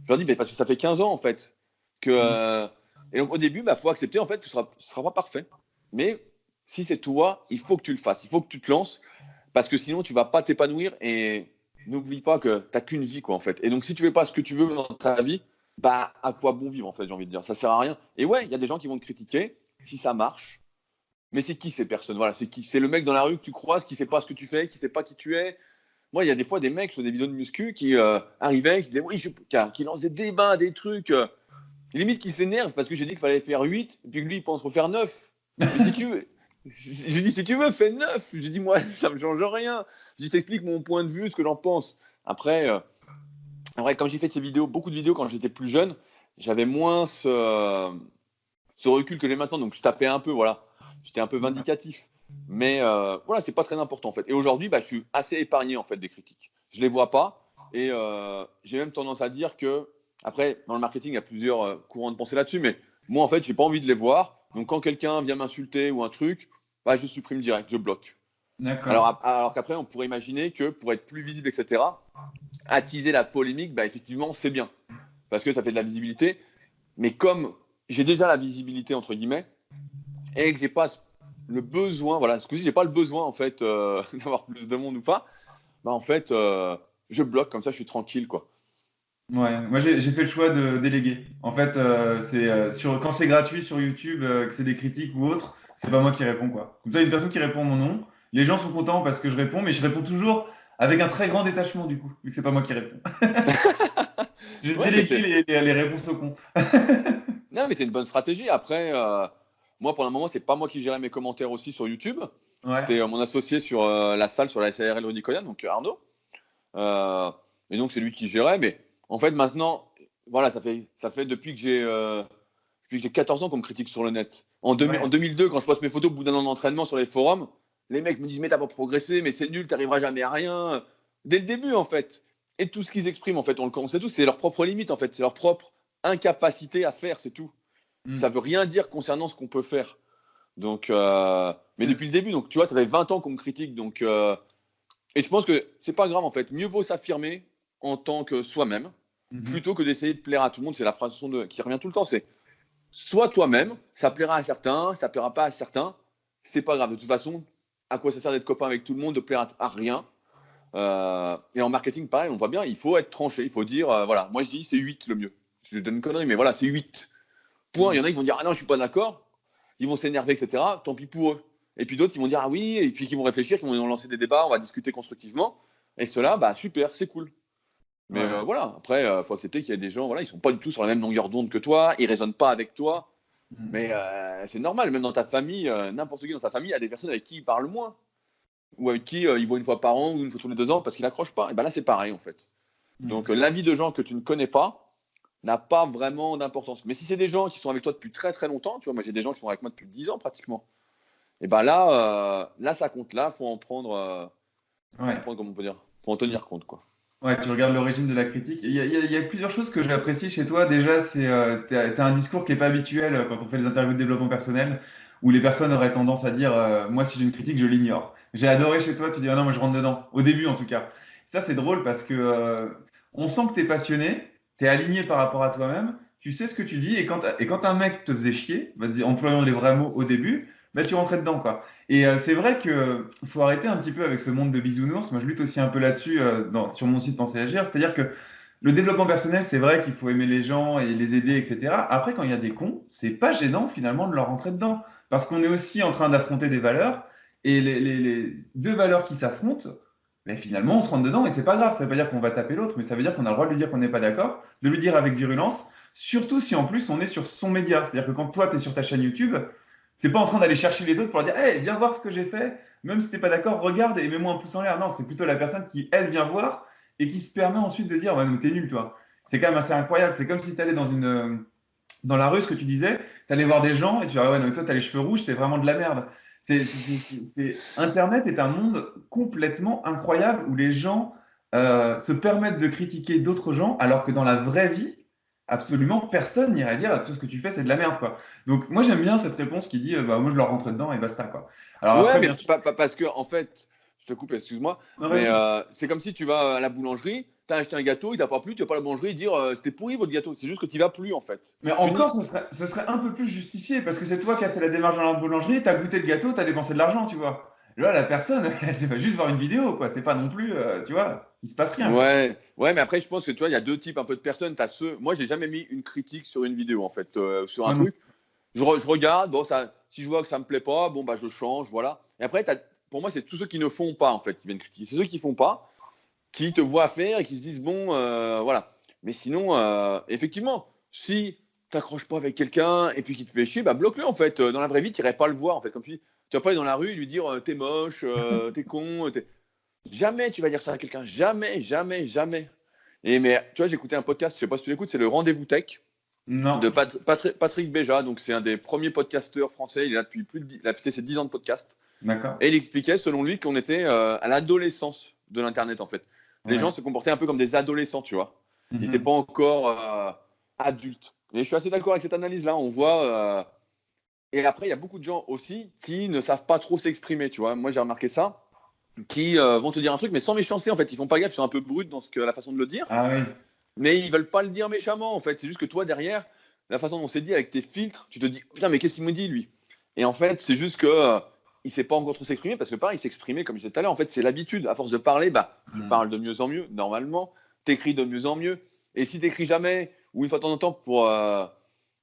je leur dis bah, parce que ça fait 15 ans en fait que, Mhm. Et donc, au début, il faut accepter en fait que ce sera pas parfait. Mais si c'est toi, il faut que tu le fasses. Il faut que tu te lances parce que sinon, tu ne vas pas t'épanouir. Et n'oublie pas que tu n'as qu'une vie, quoi, en fait. Et donc, si tu ne fais pas ce que tu veux dans ta vie, bah, à quoi bon vivre, en fait, j'ai envie de dire. Ça ne sert à rien. Et ouais, il y a des gens qui vont te critiquer si ça marche. Mais c'est qui ces personnes? Voilà, c'est qui? C'est le mec dans la rue que tu croises qui ne sait pas ce que tu fais, qui ne sait pas qui tu es. Moi, il y a des fois des mecs sur des vidéos de muscu qui arrivaient, qui disaient oui, qui lancent des débats, des trucs. Limite qui s'énerve parce que j'ai dit qu'il fallait faire 8, et puis que lui, il pense refaire 9. Mais si tu veux, j'ai dit, si tu veux, fais 9. J'ai dit, moi, ça ne me change rien. J'ai dit, t'expliques mon point de vue, ce que j'en pense. Après, quand j'ai fait ces vidéos, beaucoup de vidéos quand j'étais plus jeune, j'avais moins ce recul que j'ai maintenant. Donc, je tapais un peu, voilà. J'étais un peu vindicatif. Mais voilà, c'est pas très important, en fait. Et aujourd'hui, je suis assez épargné, en fait, des critiques. Je les vois pas. Et j'ai même tendance à dire que, après, dans le marketing, il y a plusieurs courants de pensée là-dessus, mais moi, en fait, j'ai pas envie de les voir. Donc, quand quelqu'un vient m'insulter ou un truc, je supprime direct, je bloque. D'accord. Alors qu'après, on pourrait imaginer que pour être plus visible, etc., attiser la polémique, effectivement, c'est bien. Parce que ça fait de la visibilité. Mais comme j'ai déjà la visibilité, entre guillemets, et que j'ai pas le besoin, voilà, ce coup-ci, j'ai pas le besoin, en fait, d'avoir plus de monde ou pas, en fait, je bloque, comme ça, je suis tranquille, quoi. Ouais, moi j'ai fait le choix de déléguer. En fait, quand c'est gratuit sur YouTube, que c'est des critiques ou autre, c'est pas moi qui réponds quoi. Comme ça, il y a une personne qui répond en mon nom. Les gens sont contents parce que je réponds, mais je réponds toujours avec un très grand détachement du coup, vu que c'est pas moi qui réponds. J'ai Ouais, mais délégué les réponses au con. non, mais c'est une bonne stratégie. Après, moi, pour le moment, c'est pas moi qui gérais mes commentaires aussi sur YouTube. Ouais, C'était mon associé sur la salle, sur la SARL Rudiconian, donc Arnaud. Et donc, c'est lui qui gérait. Mais en fait, maintenant, voilà, ça fait depuis que j'ai 14 ans qu'on me critique sur le net. En ouais. 2002, quand je poste mes photos au bout d'un an d'entraînement sur les forums, les mecs me disent mais t'as pas progressé, mais c'est nul, t'arriveras jamais à rien. Dès le début, en fait. Et tout ce qu'ils expriment, en fait, on le sait tous, c'est leur propre limite, en fait. C'est leur propre incapacité à faire, c'est tout. Ça Hmm. veut rien dire concernant ce qu'on peut faire. Donc, mais C'est- depuis le début, donc tu vois, ça fait 20 ans qu'on me critique. Donc, et je pense que c'est pas grave, en fait. Mieux vaut s'affirmer en tant que soi-même Mhm. plutôt que d'essayer de plaire à tout le monde. C'est la phrase qui revient tout le temps, c'est sois toi-même, ça plaira à certains, ça plaira pas à certains, c'est pas grave. De toute façon, à quoi ça sert d'être copain avec tout le monde, de plaire à rien. Et en marketing, pareil, on voit bien, il faut être tranché, il faut dire, voilà, moi je dis c'est 8 le mieux. Je donne une connerie, mais voilà, c'est 8. Point. Il y en a qui vont dire, ah non, je suis pas d'accord, ils vont s'énerver, etc. Tant pis pour eux. Et puis d'autres qui vont dire, ah oui, et puis qui vont réfléchir, qui vont lancer des débats, on va discuter constructivement. Et cela, super, c'est cool. Mais Ouais. voilà, après, il faut accepter qu'il y a des gens, voilà, ils sont pas du tout sur la même longueur d'onde que toi, ils raisonnent pas avec toi. Hmm. Mais c'est normal, même dans ta famille, n'importe qui dans sa famille a des personnes avec qui il parle moins, ou avec qui il voit une fois par an ou une fois tous les 2 ans parce qu'il n'accroche pas. Et ben là, c'est pareil en fait. Donc Hmm. l'avis de gens que tu ne connais pas n'a pas vraiment d'importance. Mais si c'est des gens qui sont avec toi depuis très très longtemps, tu vois, moi j'ai des gens qui sont avec moi depuis 10 ans pratiquement, et ben là ça compte. Là, faut en Ouais. prendre, comme on peut dire, faut en tenir compte, quoi. Ouais, tu regardes l'origine de la critique. Il y a plusieurs choses que j'apprécie chez toi. Déjà, t'as un discours qui est pas habituel quand on fait les interviews de développement personnel, où les personnes auraient tendance à dire, moi, si j'ai une critique, je l'ignore. J'ai adoré chez toi, tu dis, ah non, moi, je rentre dedans. Au début, en tout cas. Ça, c'est drôle parce que on sent que tu es passionné, tu es aligné par rapport à toi-même, tu sais ce que tu dis, et quand un mec te faisait chier, employant les vrais mots au début, bah, tu rentrais dedans, quoi. Et c'est vrai que faut arrêter un petit peu avec ce monde de bisounours. Moi, je lutte aussi un peu là-dessus sur mon site Penser Agir. C'est-à-dire que le développement personnel, c'est vrai qu'il faut aimer les gens et les aider, etc. Après, quand il y a des cons, c'est pas gênant finalement de leur rentrer dedans. Parce qu'on est aussi en train d'affronter des valeurs. Et les deux valeurs qui s'affrontent, mais finalement, on se rentre dedans et c'est pas grave. Ça veut pas dire qu'on va taper l'autre, mais ça veut dire qu'on a le droit de lui dire qu'on n'est pas d'accord, de lui dire avec virulence. Surtout si en plus on est sur son média. C'est-à-dire que quand toi, tu es sur ta chaîne YouTube, t'es pas en train d'aller chercher les autres pour leur dire, hey, viens voir ce que j'ai fait, même si t'es pas d'accord, regarde et mets-moi un pouce en l'air. Non, c'est plutôt la personne qui, elle, vient voir et qui se permet ensuite de dire, ouais, mais t'es nul, toi. C'est quand même assez incroyable. C'est comme si t'allais dans la rue, ce que tu disais, t'allais voir des gens et tu dis, ah ouais, non, mais toi, t'as les cheveux rouges, c'est vraiment de la merde. Internet est un monde complètement incroyable où les gens se permettent de critiquer d'autres gens alors que dans la vraie vie, absolument personne n'irait dire tout ce que tu fais, c'est de la merde, quoi. Donc, moi, j'aime bien cette réponse qui dit, bah, moi, je leur rentre dedans et basta, quoi. Alors Ouais, après, mais bien sûr. parce que en fait, je te coupe, excuse-moi, Non, mais vas-y. c'est comme si tu vas à la boulangerie, as acheté un gâteau, il t'a pas plu, tu vas pas à la boulangerie et dire c'était pourri votre gâteau. C'est juste que tu vas plus en fait. Mais encore, ce serait un peu plus justifié parce que c'est toi qui as fait la démarche dans la boulangerie, tu as goûté le gâteau, tu as dépensé de l'argent, tu vois. Là, la personne, c'est pas juste voir une vidéo, quoi. C'est pas non plus, tu vois, il se passe rien, quoi. Ouais, ouais, mais après, je pense que tu vois, il y a deux types un peu de personnes. T'as ceux... Moi, j'ai jamais mis une critique sur une vidéo, en fait, sur un Moi non. truc. Je regarde, bon, ça, si je vois que ça me plaît pas, bon, bah, je change, voilà. Et après, pour moi, c'est tous ceux qui ne font pas, en fait, qui viennent critiquer. C'est ceux qui font pas, qui te voient faire et qui se disent, bon, voilà. Mais sinon, effectivement, si t'accroches pas avec quelqu'un et puis qu'il te fait chier, bah, bloque-le, en fait. Dans la vraie vie, tu n'irais pas le voir, en fait. Comme tu vas pas aller dans la rue et lui dire, t'es moche, t'es con, Jamais tu vas dire ça à quelqu'un. Jamais, jamais, jamais. Mais tu vois, j'ai écouté un podcast, je sais pas si tu l'écoutes, c'est le Rendez-vous Tech de Non, Patrick Béja. Donc, c'est un des premiers podcasteurs français. Il est là depuis il a fêté ses 10 ans de podcast. d'accord. Et il expliquait, selon lui, qu'on était à l'adolescence de l'Internet, en fait. Les Ouais. gens se comportaient un peu comme des adolescents, tu vois. Ils n'étaient Mhm. pas encore adultes. Et je suis assez d'accord avec cette analyse-là. On voit. Et après, il y a beaucoup de gens aussi qui ne savent pas trop s'exprimer, tu vois. Moi, j'ai remarqué ça, qui vont te dire un truc, mais sans méchanceté, en fait. Ils font pas gaffe, ils sont un peu bruts dans la façon de le dire, Ah oui. mais ils veulent pas le dire méchamment, en fait. C'est juste que toi, derrière, la façon dont c'est dit avec tes filtres, tu te dis, putain, mais qu'est-ce qu'il me dit, lui? Et en fait, c'est juste que il sait pas encore trop s'exprimer, parce que pareil, s'exprimer, comme je disais tout à l'heure, en fait, c'est l'habitude. À force de parler, bah, tu Mhm. parles de mieux en mieux, normalement, t'écris de mieux en mieux. Et si t'écris jamais, ou une fois de temps en temps, pour,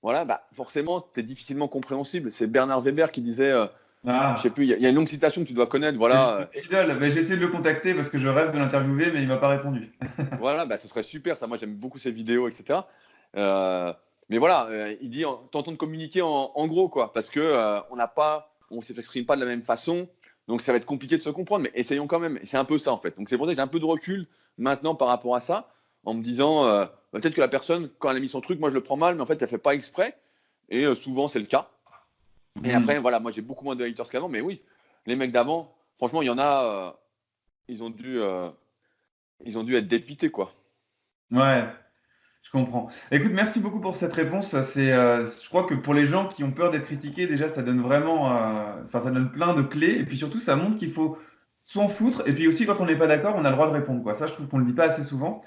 voilà, bah, forcément, t'es difficilement compréhensible. C'est Bernard Weber qui disait, je sais Ah, plus, il y a une longue citation que tu dois connaître, c'est voilà. mon idole. Mais j'ai essayé de le contacter parce que je rêve de l'interviewer, mais il m'a pas répondu. Voilà, bah, ce serait super, ça. Moi, j'aime beaucoup ces vidéos, etc. Euh, mais voilà, il dit tentons de communiquer en gros, quoi, parce que on ne s'exprime pas de la même façon, donc ça va être compliqué de se comprendre, mais essayons quand même. Et c'est un peu ça, en fait. Donc c'est pour ça que j'ai un peu de recul maintenant par rapport à ça, en me disant peut-être que la personne, quand elle a mis son truc, moi je le prends mal, mais en fait, elle fait pas exprès. Et souvent, c'est le cas. Et Mhm. après, voilà, moi j'ai beaucoup moins de haters qu'avant, mais oui, les mecs d'avant, franchement, il y en a, ils ont dû, euh, ils ont dû être dépités, quoi. Ouais. Je comprends. Écoute, merci beaucoup pour cette réponse. Je crois que pour les gens qui ont peur d'être critiqués, déjà, ça donne vraiment, enfin, ça donne plein de clés. Et puis surtout, ça montre qu'il faut s'en foutre. Et puis aussi, quand on n'est pas d'accord, on a le droit de répondre, quoi. Ça, je trouve qu'on le dit pas assez souvent.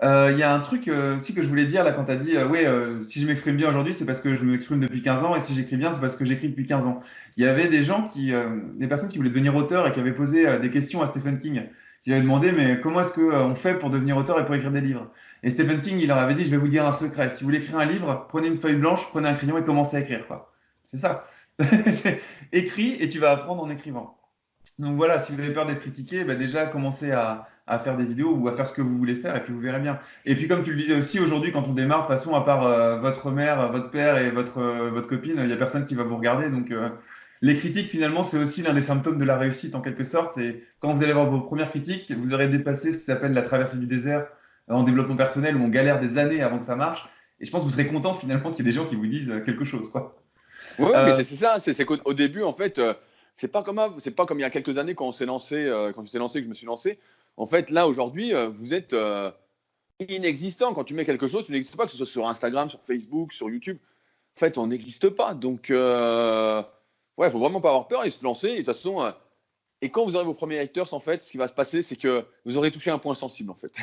Il y a un truc aussi que je voulais dire là quand tu as dit, ouais, si je m'exprime bien aujourd'hui, c'est parce que je m'exprime depuis 15 ans. Et si j'écris bien, c'est parce que j'écris depuis 15 ans. Il y avait des gens des personnes qui voulaient devenir auteurs et qui avaient posé des questions à Stephen King. Qui avaient demandé, mais comment est-ce qu'on fait pour devenir auteur et pour écrire des livres? Et Stephen King, il leur avait dit, je vais vous dire un secret. Si vous voulez écrire un livre, prenez une feuille blanche, prenez un crayon et commencez à écrire, quoi. C'est ça. Écris et tu vas apprendre en écrivant. Donc voilà, si vous avez peur d'être critiqué, bah déjà commencez à faire des vidéos ou à faire ce que vous voulez faire et puis vous verrez bien. Et puis comme tu le disais aussi aujourd'hui, quand on démarre, de toute façon, à part votre mère, votre père et votre copine, il n'y a personne qui va vous regarder. Donc les critiques, finalement, c'est aussi l'un des symptômes de la réussite en quelque sorte. Et quand vous allez voir vos premières critiques, vous aurez dépassé ce qui s'appelle la traversée du désert en développement personnel où on galère des années avant que ça marche. Et je pense que vous serez content finalement qu'il y ait des gens qui vous disent quelque chose, quoi. Oui, mais Euh, c'est ça. C'est qu'au début, en fait, c'est pas comme il y a quelques années quand on s'est lancé, quand tu t'es lancé, que je me suis lancé. En fait, là aujourd'hui, vous êtes inexistant. Quand tu mets quelque chose, tu n'existes pas, que ce soit sur Instagram, sur Facebook, sur YouTube. En fait, on n'existe pas. Donc, ouais, faut vraiment pas avoir peur et se lancer. Et de toute façon, et quand vous aurez vos premiers haters, en fait, ce qui va se passer, c'est que vous aurez touché un point sensible, en fait.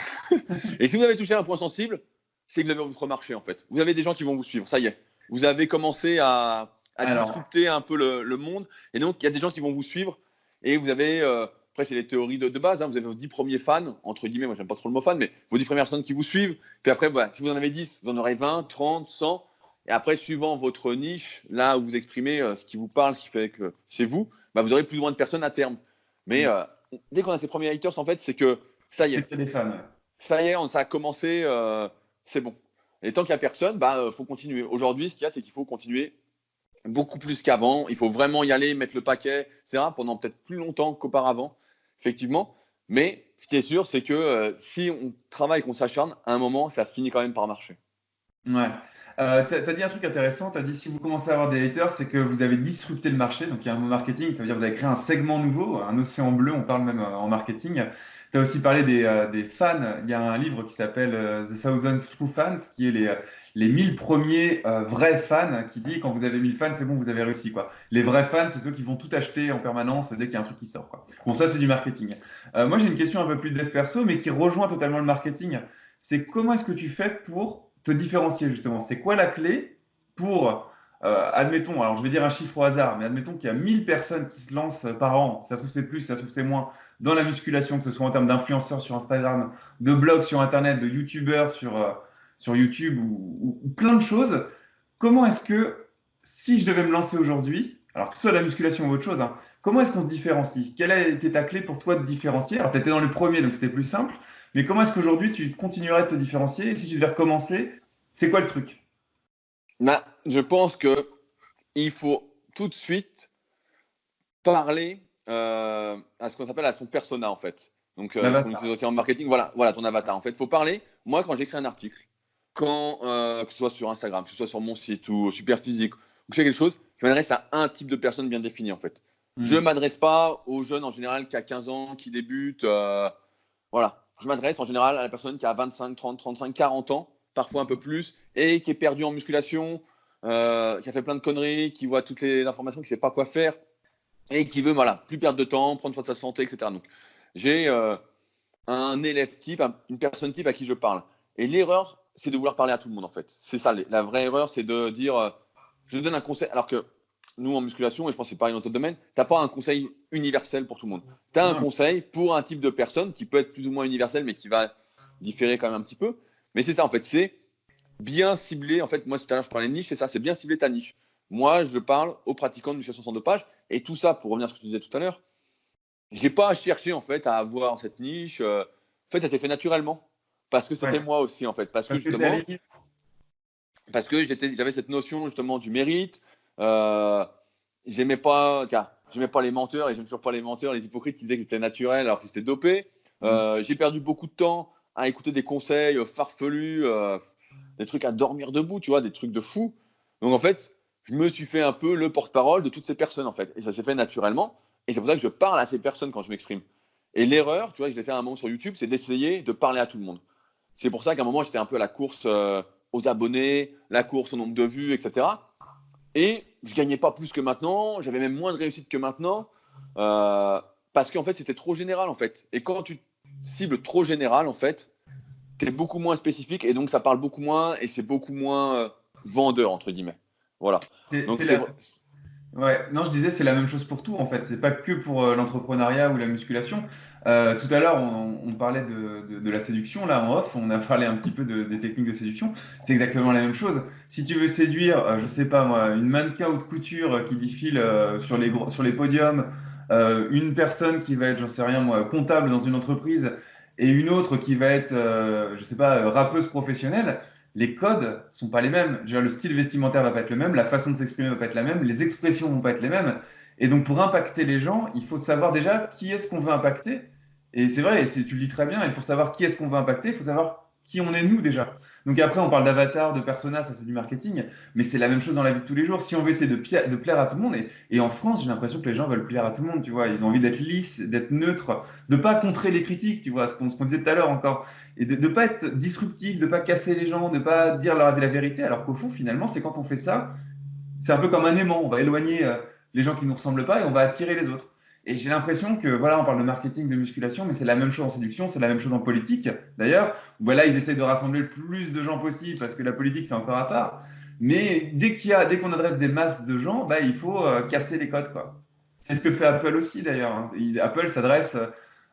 Et si vous avez touché un point sensible, c'est que vous avez votre marché, en fait. Vous avez des gens qui vont vous suivre. Ça y est. Vous avez commencé à alors, disrupter un peu le monde. Et donc, il y a des gens qui vont vous suivre. Et vous avez, après, c'est les théories de base. Hein, vous avez vos 10 premiers fans, entre guillemets. Moi, j'aime pas trop le mot fan, mais vos 10 premières personnes qui vous suivent. Puis après, bah, si vous en avez 10, vous en aurez 20, 30, 100. Et après, suivant votre niche, là où vous exprimez ce qui vous parle, ce qui fait que c'est vous, bah, vous aurez plus ou moins de personnes à terme. Mais dès qu'on a ces premiers haters, en fait, c'est que ça y c'est est, que des fans. Ouais. ça y est, ça a commencé, c'est bon. Et tant qu'il n'y a personne, bah, faut continuer. Aujourd'hui, ce qu'il y a, c'est qu'il faut continuer beaucoup plus qu'avant. Il faut vraiment y aller, mettre le paquet, etc., pendant peut-être plus longtemps qu'auparavant, effectivement. Mais ce qui est sûr, c'est que si on travaille, qu'on s'acharne, à un moment, ça finit quand même par marcher. Ouais. T'as dit un truc intéressant, tu as dit si vous commencez à avoir des haters, c'est que vous avez disrupté le marché, donc il y a un mot marketing, ça veut dire que vous avez créé un segment nouveau, un océan bleu, on parle même en marketing. Tu as aussi parlé des fans, il y a un livre qui s'appelle The Thousand True Fans, qui est les 1000 premiers vrais fans qui dit quand vous avez 1000 fans, c'est bon, vous avez réussi, quoi. Les vrais fans, c'est ceux qui vont tout acheter en permanence dès qu'il y a un truc qui sort, quoi. Bon, ça, c'est du marketing. Moi, j'ai une question un peu plus dev perso, mais qui rejoint totalement le marketing. C'est comment est-ce que tu fais pour te différencier, justement? C'est quoi la clé pour, admettons, alors je vais dire un chiffre au hasard, mais admettons qu'il y a 1000 personnes qui se lancent par an, ça se trouve c'est plus, ça se trouve c'est moins, dans la musculation, que ce soit en termes d'influenceurs sur Instagram, de blogs sur Internet, de YouTubeurs sur YouTube ou plein de choses. Comment est-ce que, si je devais me lancer aujourd'hui, alors que ce soit la musculation ou autre chose, hein, comment est-ce qu'on se différencie? Quelle a été ta clé pour toi de différencier? Alors, tu étais dans le premier, donc c'était plus simple, mais comment est-ce qu'aujourd'hui tu continuerais de te différencier? Et si tu devais recommencer, c'est quoi le truc? Bah, je pense qu'il faut tout de suite parler à ce qu'on appelle à son persona, en fait. Donc, ce qu'on utilise aussi en marketing, voilà ton avatar. En fait, il faut parler. Moi, quand j'écris un article, que ce soit sur Instagram, que ce soit sur mon site ou Superphysique, ou que je fais quelque chose, je m'adresse à un type de personne bien définie, en fait. Je ne m'adresse pas aux jeunes en général qui a 15 ans, qui débutent. Voilà. Je m'adresse en général à la personne qui a 25, 30, 35, 40 ans, parfois un peu plus, et qui est perdue en musculation, qui a fait plein de conneries, qui voit toutes les informations, qui ne sait pas quoi faire, et qui veut plus perdre de temps, prendre soin de sa santé, etc. Donc, j'ai un élève type, une personne type à qui je parle. Et l'erreur, c'est de vouloir parler à tout le monde, en fait. C'est ça, la vraie erreur, c'est de dire, je donne un conseil, alors que nous, en musculation, et je pense que c'est pareil dans notre domaine, tu n'as pas un conseil universel pour tout le monde. Tu as un conseil pour un type de personne qui peut être plus ou moins universel, mais qui va différer quand même un petit peu. Mais c'est ça, en fait, c'est bien cibler. En fait, moi, tout à l'heure, je parlais de niche, c'est ça, c'est bien cibler ta niche. Moi, je parle aux pratiquants de musculation sans dopage. Et tout ça, pour revenir à ce que tu disais tout à l'heure, je n'ai pas cherché, en fait, à avoir cette niche. En fait, ça s'est fait naturellement. Parce que c'était moi aussi, en fait. Parce que justement, j'avais cette notion, justement, du mérite. J'aimais pas les menteurs, et j'aime toujours pas les menteurs, les hypocrites qui disaient que c'était naturel alors que c'était dopé. J'ai perdu beaucoup de temps à écouter des conseils farfelus, des trucs à dormir debout, tu vois, des trucs de fou. Donc en fait, je me suis fait un peu le porte-parole de toutes ces personnes, en fait. Et ça s'est fait naturellement. Et c'est pour ça que je parle à ces personnes quand je m'exprime. Et l'erreur, tu vois, que j'ai fait un moment sur YouTube, c'est d'essayer de parler à tout le monde. C'est pour ça qu'à un moment, j'étais un peu à la course aux abonnés, la course au nombre de vues, etc. Et je gagnais pas plus que maintenant, j'avais même moins de réussite que maintenant, parce qu'en fait, c'était trop général, en fait. Et quand tu cibles trop général, en fait, tu es beaucoup moins spécifique, et donc ça parle beaucoup moins, et c'est beaucoup moins vendeur, entre guillemets. Voilà. Donc Ouais, non, je disais, c'est la même chose pour tout, en fait. C'est pas que pour l'entrepreneuriat ou la musculation. Tout à l'heure, on parlait de la séduction, là, en off. On a parlé un petit peu des techniques de séduction. C'est exactement la même chose. Si tu veux séduire, je sais pas moi, une mannequin haute couture qui défile sur les podiums, une personne qui va être, j'en sais rien moi, comptable dans une entreprise, et une autre qui va être, je sais pas, rappeuse professionnelle, les codes sont pas les mêmes. Je veux dire, le style vestimentaire va pas être le même, la façon de s'exprimer va pas être la même, les expressions vont pas être les mêmes. Et donc, pour impacter les gens, il faut savoir déjà qui est-ce qu'on veut impacter. Et c'est vrai, tu le dis très bien, et pour savoir qui est-ce qu'on veut impacter, il faut savoir qui on est nous déjà. Donc après, on parle d'avatar, de persona, ça c'est du marketing, mais c'est la même chose dans la vie de tous les jours. Si on veut essayer de plaire à tout le monde, et en France, j'ai l'impression que les gens veulent plaire à tout le monde, tu vois, ils ont envie d'être lisses, d'être neutres, de pas contrer les critiques, tu vois, ce qu'on disait tout à l'heure encore, et de ne pas être disruptif, de pas casser les gens, de pas dire la vérité, alors qu'au fond, finalement, c'est quand on fait ça, c'est un peu comme un aimant, on va éloigner les gens qui ne nous ressemblent pas et on va attirer les autres. Et j'ai l'impression que, voilà, on parle de marketing, de musculation, mais c'est la même chose en séduction, c'est la même chose en politique, d'ailleurs. Voilà, ils essayent de rassembler le plus de gens possible parce que la politique, c'est encore à part. Mais dès qu'on adresse des masses de gens, bah, il faut casser les codes, quoi. C'est ce que fait Apple aussi, d'ailleurs, hein. Apple s'adresse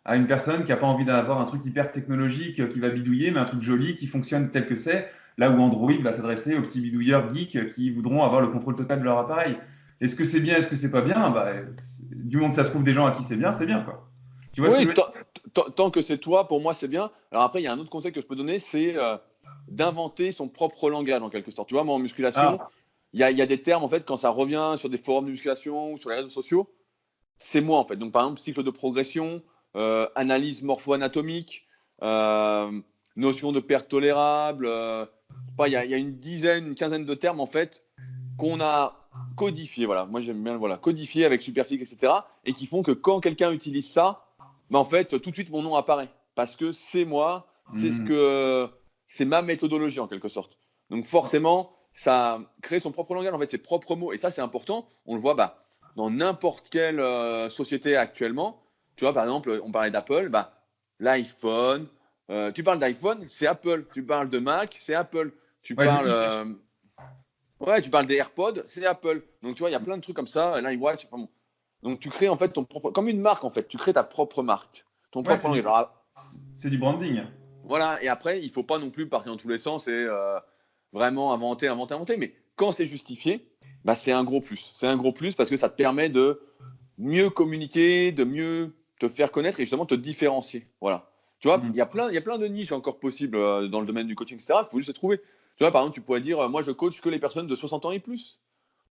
à une personne qui n'a pas envie d'avoir un truc hyper technologique qui va bidouiller, mais un truc joli qui fonctionne tel que c'est, là où Android va s'adresser aux petits bidouilleurs geeks qui voudront avoir le contrôle total de leur appareil. Est-ce que c'est bien, est-ce que c'est pas bien? Bah, du moment que ça trouve des gens à qui c'est bien, quoi. Tu vois ce que je oui, veux dire? tant que c'est toi, pour moi, c'est bien. Alors après, il y a un autre conseil que je peux donner, c'est d'inventer son propre langage, en quelque sorte. Tu vois, moi, en musculation, Ah, il y a des termes, en fait, quand ça revient sur des forums de musculation ou sur les réseaux sociaux, c'est moi, en fait. Donc, par exemple, cycle de progression, analyse morpho-anatomique, notion de perte tolérable. Il y a une quinzaine de termes, en fait, qu'on a codifiés. Voilà. Moi, j'aime bien codifier avec Superphysique, etc. Et qui font que quand quelqu'un utilise ça, en fait, tout de suite, mon nom apparaît. Parce que c'est moi, c'est ma méthodologie, en quelque sorte. Donc forcément, ça crée son propre langage, en fait, ses propres mots. Et ça, c'est important. On le voit dans n'importe quelle société actuellement. Tu vois, par exemple, on parlait d'Apple, l'iPhone. Tu parles d'iPhone, c'est Apple. Tu parles de Mac, c'est Apple. Tu Ouais, du parles, coup, ouais, tu parles des AirPods, c'est Apple. Donc tu vois, il y a plein de trucs comme ça. L'iWatch, enfin, bon. Donc tu crées en fait ton propre, comme une marque en fait. Tu crées ta propre marque, ton ouais, propre langage. Alors, c'est du branding. voilà. Et après, il faut pas non plus partir dans tous les sens et vraiment inventer. Mais quand c'est justifié, c'est un gros plus. C'est un gros plus parce que ça te permet de mieux communiquer, de mieux te faire connaître et justement te différencier. Voilà. Tu vois, Mhm. il y a plein de niches encore possibles dans le domaine du coaching, etc. Il faut juste les trouver. Tu vois, par exemple, tu pourrais dire, moi, je coach que les personnes de 60 ans et plus.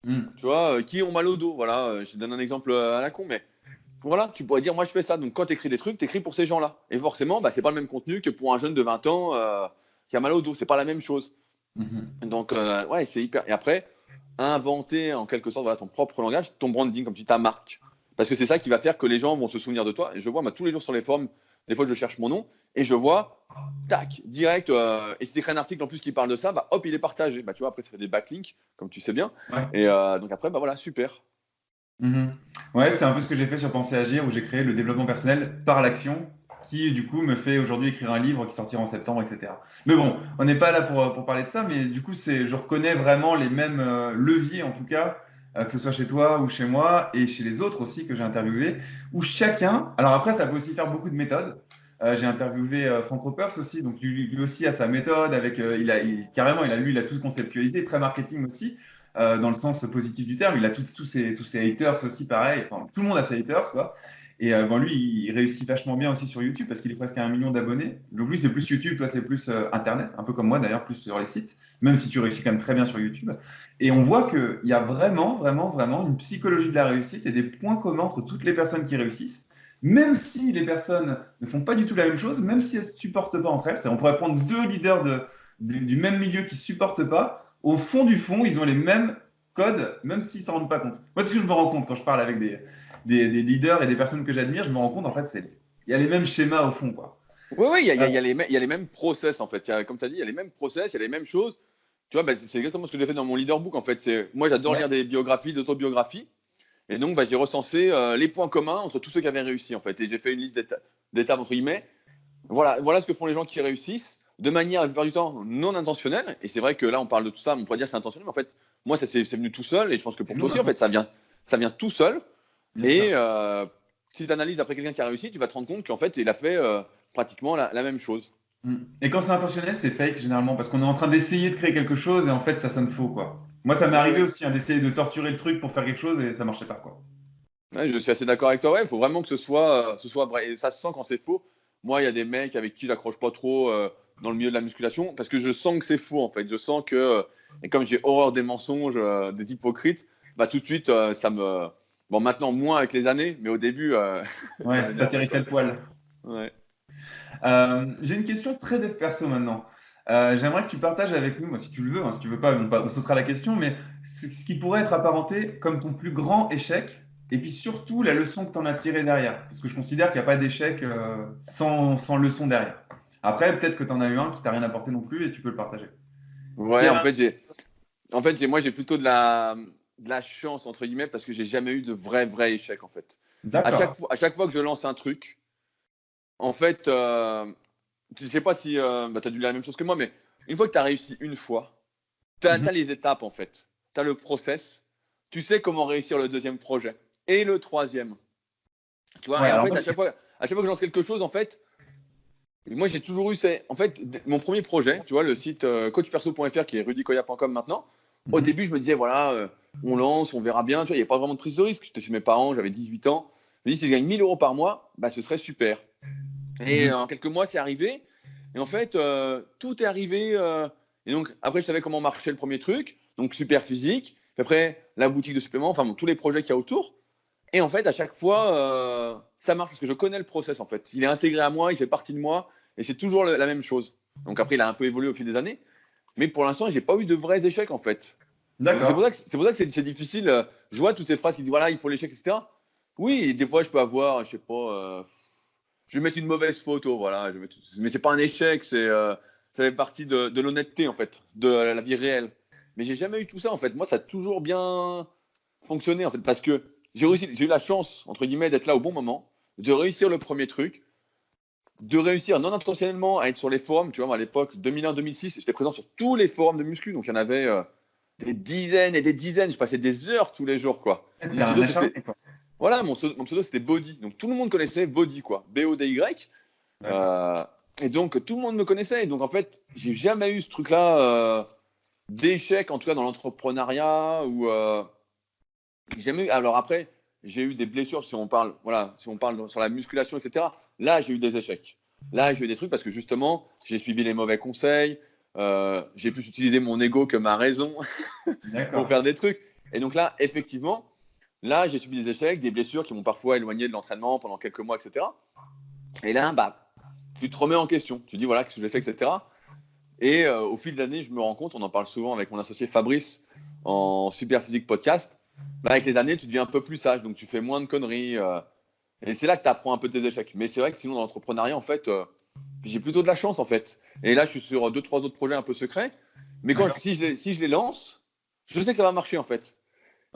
Mhm. Tu vois, qui ont mal au dos. Voilà, je te donne un exemple à la con, mais voilà, tu pourrais dire, moi, je fais ça. Donc, quand tu écris des trucs, tu écris pour ces gens-là. Et forcément, c'est pas le même contenu que pour un jeune de 20 ans qui a mal au dos. C'est pas la même chose. Mhm. Donc, ouais, c'est hyper. Et après, inventer en quelque sorte ton propre langage, ton branding, comme tu dis, ta marque. Parce que c'est ça qui va faire que les gens vont se souvenir de toi. Et je vois, tous les jours sur les forums, des fois, je cherche mon nom et je vois, tac, direct. Et si tu écris un article en plus qui parle de ça, hop, il est partagé. Tu vois, après, ça fait des backlinks, comme tu sais bien. Ouais. Et donc, après, voilà, super. Mhm. Ouais, c'est un peu ce que j'ai fait sur Penser Agir, où j'ai créé le développement personnel par l'action, qui du coup me fait aujourd'hui écrire un livre qui sortira en septembre, etc. Mais bon, on n'est pas là pour parler de ça, mais du coup, je reconnais vraiment les mêmes leviers, en tout cas, que ce soit chez toi ou chez moi, et chez les autres aussi que j'ai interviewés, où chacun, alors après, ça peut aussi faire beaucoup de méthodes. J'ai interviewé Frank Ropers aussi, donc lui aussi a sa méthode, avec, carrément, il a tout conceptualisé, très marketing aussi dans le sens positif du terme. Il a tous ses haters aussi, pareil. Enfin, tout le monde a ses haters, quoi. Et lui, il réussit vachement bien aussi sur YouTube parce qu'il est presque à 1 million d'abonnés. Donc lui, c'est plus YouTube, toi, c'est plus Internet, un peu comme moi d'ailleurs, plus sur les sites, même si tu réussis quand même très bien sur YouTube. Et on voit qu'il y a vraiment, vraiment, vraiment une psychologie de la réussite et des points communs entre toutes les personnes qui réussissent. Même si les personnes ne font pas du tout la même chose, même si elles ne se supportent pas entre elles, on pourrait prendre deux leaders du même milieu qui ne se supportent pas, au fond du fond, ils ont les mêmes codes, même s'ils ne s'en rendent pas compte. Moi, ce que je me rends compte quand je parle avec des leaders et des personnes que j'admire, je me rends compte, en fait, il y a les mêmes schémas au fond, quoi. Oui, oui, Euh, il y a les mêmes process en fait. Comme tu as dit, il y a les mêmes process, il y a les mêmes choses. Tu vois, c'est exactement ce que j'ai fait dans mon leaderbook en fait. Moi, j'adore ouais. lire des biographies, d'autobiographies. Et donc, j'ai recensé les points communs entre tous ceux qui avaient réussi en fait. Et j'ai fait une liste d'étapes entre guillemets. Voilà ce que font les gens qui réussissent de manière la plupart du temps non intentionnelle. Et c'est vrai que là, on parle de tout ça, on pourrait dire que c'est intentionnel, mais en fait, moi, ça c'est venu tout seul. Et je pense que C'est pour nous, toi aussi, en fait, maintenant. ça vient tout seul. Bien Et sûr. si tu analyses après quelqu'un qui a réussi, tu vas te rendre compte qu'en fait, il a fait pratiquement la même chose. Mm. Et quand c'est intentionnel, c'est fake généralement, parce qu'on est en train d'essayer de créer quelque chose et en fait, ça sonne faux, quoi. Moi, ça m'est Ouais, arrivé ouais. aussi d'essayer de torturer le truc pour faire quelque chose et ça marchait pas, quoi. Ouais, je suis assez d'accord avec toi. Ouais, il faut vraiment que ce soit vrai. Et ça se sent quand c'est faux. Moi, il y a des mecs avec qui j'accroche pas trop dans le milieu de la musculation parce que je sens que c'est faux en fait. Je sens que, et comme j'ai horreur des mensonges, des hypocrites, tout de suite, ça me. Bon, maintenant, moins avec les années, mais au début, ça Ouais, ça m'énervait t'hérissait quoi. le poil. Ouais. J'ai une question très dev perso maintenant. J'aimerais que tu partages avec nous, moi, si tu le veux, hein, si tu veux pas, on sautera la question, mais ce qui pourrait être apparenté comme ton plus grand échec, et puis surtout la leçon que tu en as tirée derrière. Parce que je considère qu'il n'y a pas d'échec sans leçon derrière. Après, peut-être que tu en as eu un qui t'a rien apporté non plus et tu peux le partager. S'il Ouais, y a un- moi, j'ai plutôt de la chance entre guillemets parce que j'ai jamais eu de vrai échec en fait. D'accord. À chaque fois que je lance un truc, en fait, je sais pas si tu as dû la même chose que moi, mais une fois que tu as réussi une fois, tu as Mhm. les étapes en fait. Tu as le process. Tu sais comment réussir le deuxième projet et le troisième. Tu vois, Ouais, et en alors fait, moi, à chaque fois que je lance quelque chose, en fait, moi j'ai toujours eu, en fait, mon premier projet, tu vois, le site coachperso.fr qui est rudicoya.com maintenant. Au Mhm. début, je me disais, voilà, on lance, on verra bien. Tu vois, il n'y a pas vraiment de prise de risque. J'étais chez mes parents, j'avais 18 ans. Je me dis, si je gagne 1 000 € par mois, ce serait super. Et Mhm. en quelques mois, c'est arrivé. Et en fait, tout est arrivé. Et donc, après, je savais comment marchait le premier truc. Donc, super physique. Puis après, la boutique de suppléments, enfin, bon, tous les projets qu'il y a autour. Et en fait, à chaque fois, ça marche parce que je connais le process, en fait. Il est intégré à moi, il fait partie de moi. Et c'est toujours la même chose. Donc, après, il a un peu évolué au fil des années. Mais pour l'instant, j'ai pas eu de vrais échecs, en fait. Donc, D'accord. c'est pour ça que c'est difficile. Je vois toutes ces phrases qui disent, voilà, il faut l'échec, etc. Oui, des fois, je peux avoir, je sais pas, je vais mettre une mauvaise photo, voilà. Mais c'est pas un échec, ça fait partie de l'honnêteté, en fait, de la vie réelle. Mais j'ai jamais eu tout ça, en fait. Moi, ça a toujours bien fonctionné, en fait, parce que j'ai eu la chance, entre guillemets, d'être là au bon moment, de réussir le premier truc, de réussir non intentionnellement à être sur les forums. Tu vois, moi, à l'époque, 2001-2006, j'étais présent sur tous les forums de muscu. Donc, il y en avait des dizaines et des dizaines. Je passais des heures tous les jours, quoi. Mon T'as un pseudo, acharné, c'était quoi. voilà, mon pseudo, c'était Body. Donc, tout le monde connaissait Body, quoi. B-O-D-Y. D'accord. Et donc, tout le monde me connaissait. Et donc, en fait, j'ai jamais eu ce truc-là d'échec, en tout cas dans l'entrepreneuriat. J'ai jamais eu. Alors après, j'ai eu des blessures, si on parle, voilà, si on parle sur la musculation, etc. Là, j'ai eu des échecs. Là, j'ai eu des trucs parce que justement, j'ai suivi les mauvais conseils. J'ai plus utilisé mon ego que ma raison pour D'accord. faire des trucs. Et donc là, effectivement, là, j'ai subi des échecs, des blessures qui m'ont parfois éloigné de l'entraînement pendant quelques mois, etc. Et là, bah, tu te remets en question. Tu dis, voilà, qu'est-ce que j'ai fait, etc. Et au fil de l'année, je me rends compte, on en parle souvent avec mon associé Fabrice en Super Physique Podcast, bah, avec les années, tu deviens un peu plus sage, donc tu fais moins de conneries. Et c'est là que tu apprends un peu tes échecs. Mais c'est vrai que sinon, dans l'entrepreneuriat, en fait, j'ai plutôt de la chance, en fait. Et là, je suis sur 2-3 autres projets un peu secrets. Mais D'accord. si je les lance, je sais que ça va marcher, en fait.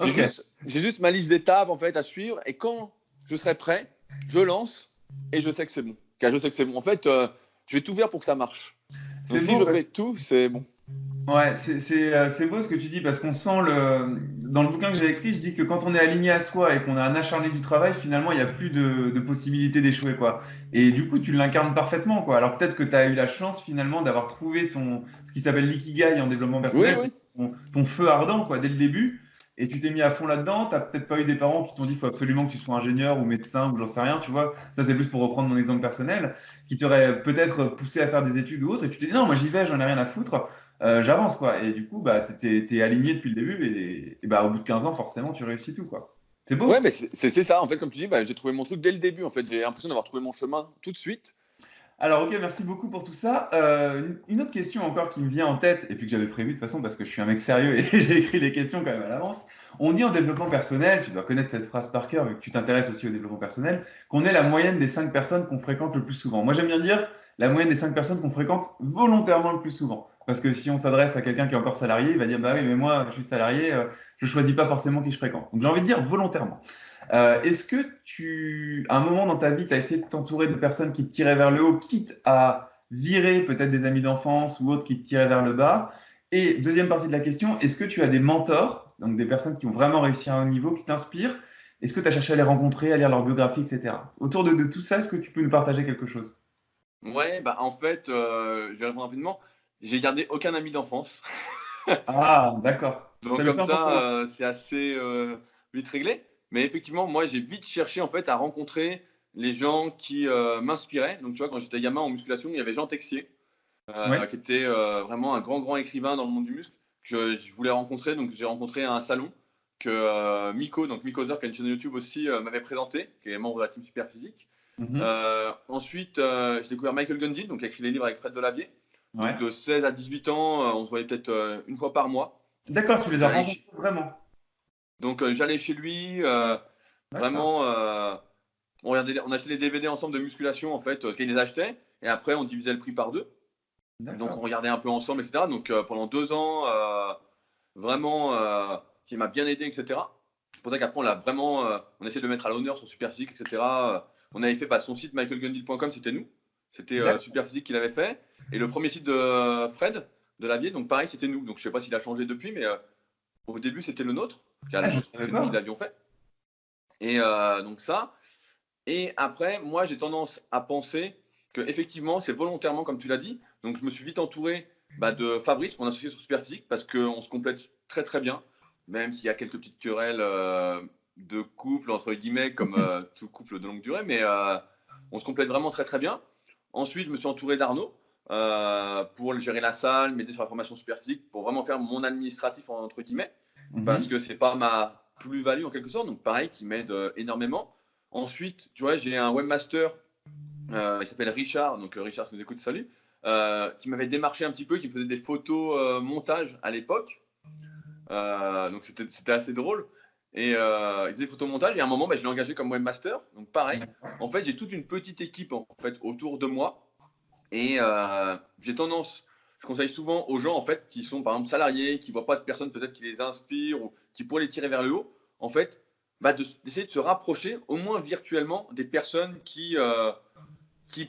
J'ai Ok. juste ma liste d'étapes, en fait, à suivre. Et quand je serai prêt, je lance et je sais que c'est bon. Car je sais que c'est bon. En fait, je vais tout faire pour que ça marche. C'est Donc si beau je parce fais tout, c'est bon. Ouais, c'est beau ce que tu dis parce qu'on sent dans le bouquin que j'ai écrit, je dis que quand on est aligné à soi et qu'on a un acharné du travail, finalement, il n'y a plus de possibilité d'échouer, quoi. Et du coup, tu l'incarnes parfaitement, quoi. Alors peut-être que tu as eu la chance finalement d'avoir trouvé ce qui s'appelle l'ikigai en développement Oui, personnel, oui. ton feu ardent, quoi, dès le début. Et tu t'es mis à fond là-dedans. Tu n'as peut-être pas eu des parents qui t'ont dit, il faut absolument que tu sois ingénieur ou médecin ou j'en sais rien, tu vois. Ça, c'est plus pour reprendre mon exemple personnel, qui t'aurait peut-être poussé à faire des études ou autre. Et tu t'es dit, non, moi j'y vais, j'en ai rien à foutre. J'avance, quoi. Et du coup, bah, t'es aligné depuis le début et bah, au bout de 15 ans, forcément, tu réussis tout, quoi. C'est Ouais, beau. mais c'est ça. En fait, comme tu dis, bah, j'ai trouvé mon truc dès le début. En fait, j'ai l'impression d'avoir trouvé mon chemin tout de suite. Alors, ok, merci beaucoup pour tout ça. Une autre question encore qui me vient en tête, et puis que j'avais prévu de toute façon parce que je suis un mec sérieux et j'ai écrit les questions quand même à l'avance. On dit en développement personnel, tu dois connaître cette phrase par cœur vu que tu t'intéresses aussi au développement personnel, qu'on est la moyenne des 5 personnes qu'on fréquente le plus souvent. Moi, j'aime bien dire la moyenne des 5 personnes qu'on fréquente volontairement le plus souvent. Parce que si on s'adresse à quelqu'un qui est encore salarié, il va dire, bah oui, mais moi, je suis salarié, je choisis pas forcément qui je fréquente. Donc, j'ai envie de dire volontairement. Est-ce que à un moment dans ta vie, tu as essayé de t'entourer de personnes qui te tiraient vers le haut, quitte à virer peut-être des amis d'enfance ou autres qui te tiraient vers le bas? Et deuxième partie de la question, est-ce que tu as des mentors, donc des personnes qui ont vraiment réussi à un haut niveau, qui t'inspirent? Est-ce que tu as cherché à les rencontrer, à lire leur biographie, etc. Autour de tout ça, est-ce que tu peux nous partager quelque chose? Ouais, bah en fait, je vais répondre rapidement. J'ai gardé aucun ami d'enfance. Ah, d'accord. C'est Donc le comme point pour ça, commun. c'est assez vite réglé. Mais effectivement, moi, j'ai vite cherché en fait à rencontrer les gens qui m'inspiraient. Donc tu vois, quand j'étais gamin en musculation, il y avait Jean Texier, Oui. qui était vraiment un grand écrivain dans le monde du muscle que je voulais rencontrer. Donc j'ai rencontré à un salon que Miko, donc Miko Zer, qui a une chaîne YouTube aussi, m'avait présenté, qui est membre de la team Super Physique. Mhm. Ensuite, j'ai découvert Michael Gundin, donc qui a écrit les livres avec Fred Delavier. Donc Ouais. de 16 à 18 ans, on se voyait peut-être une fois par mois. D'accord, tu les as J'allais rencontrés chez... vraiment. Donc j'allais chez lui, D'accord. vraiment, on achetait les DVD ensemble de musculation en fait, qu'il les achetait, et après on divisait le prix par deux. Donc on D'accord. regardait un peu ensemble, etc. Donc pendant 2 ans, vraiment, qui m'a bien aidé, etc. C'est pour ça qu'après on a essayé de le mettre à l'honneur sur Superphysique, etc. On avait fait son site michaelgundil.com, c'était nous. C'était D'accord. Superphysique qui l'avait fait. Et le premier site de Fred, de Lavier, donc pareil, c'était nous. Donc je sais pas s'il a changé depuis, mais au début c'était le nôtre, car Ah, je ne savais c'est nous qui pas. l'avions fait. Et donc ça. Et après, moi j'ai tendance à penser que effectivement c'est volontairement, comme tu l'as dit. Donc je me suis vite entouré de Fabrice, mon associé sur Superphysique, parce qu'on se complète très très bien, même s'il y a quelques petites querelles de couple, entre guillemets, comme tout couple de longue durée, mais on se complète vraiment très très bien. Ensuite, je me suis entouré d'Arnaud pour gérer la salle, m'aider sur la formation Superphysique, pour vraiment faire mon administratif, entre guillemets, parce Mhm. que c'est pas ma plus-value en quelque sorte, donc pareil, qui m'aide énormément. Ensuite, tu vois, j'ai un webmaster, il s'appelle Richard, donc Richard, si vous écoutez, salut, qui m'avait démarché un petit peu, qui me faisait des photos montage à l'époque. Donc c'était assez drôle. Et il faisait des photos montage, et à un moment, je l'ai engagé comme webmaster. Donc pareil, D'accord. en fait, j'ai toute une petite équipe en fait, autour de moi Et je conseille souvent aux gens en fait qui sont par exemple salariés, qui ne voient pas de personnes peut-être qui les inspirent ou qui pourraient les tirer vers le haut, en fait, d'essayer de se rapprocher au moins virtuellement des personnes qui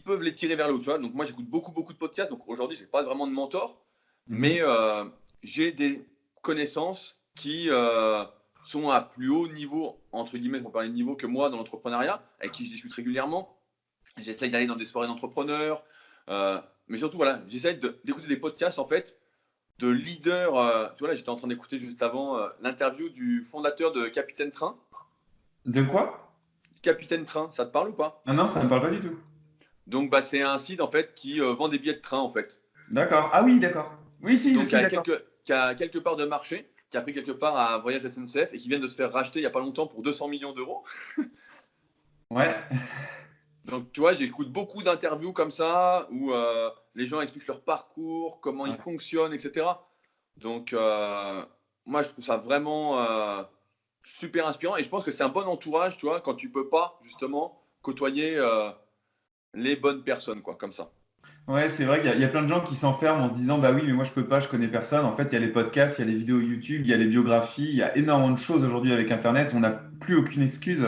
peuvent les tirer vers le haut. Tu vois, donc moi j'écoute beaucoup de podcasts, donc aujourd'hui j'ai pas vraiment de mentor, mais j'ai des connaissances qui sont à plus haut niveau, entre guillemets, pour parler de niveau que moi dans l'entrepreneuriat, avec qui je discute régulièrement. J'essaye d'aller dans des soirées d'entrepreneurs, mais surtout, voilà, j'essaye d'écouter des podcasts en fait de leaders. Tu vois, là, j'étais en train d'écouter juste avant l'interview du fondateur de Capitaine Train. De quoi? Capitaine Train, ça te parle ou pas? Ah non, ça ne me parle pas du tout. Donc, c'est un site en fait qui vend des billets de train en fait. D'accord. Ah oui, d'accord. Oui, si, Donc, si, d'accord. qui a quelque part de marché, qui a pris quelque part à Voyage SNCF et qui vient de se faire racheter il n'y a pas longtemps pour 200 millions d'euros. Ouais. Donc, tu vois, j'écoute beaucoup d'interviews comme ça où les gens expliquent leur parcours, comment ils Ouais. fonctionnent, etc. Donc, moi, je trouve ça vraiment super inspirant. Et je pense que c'est un bon entourage, tu vois, quand tu peux pas, justement, côtoyer les bonnes personnes, quoi, comme ça. Ouais, c'est vrai qu'il y a plein de gens qui s'enferment en se disant, bah oui, mais moi je peux pas, je connais personne. En fait, il y a les podcasts, il y a les vidéos YouTube, il y a les biographies, il y a énormément de choses aujourd'hui avec Internet. On n'a plus aucune excuse.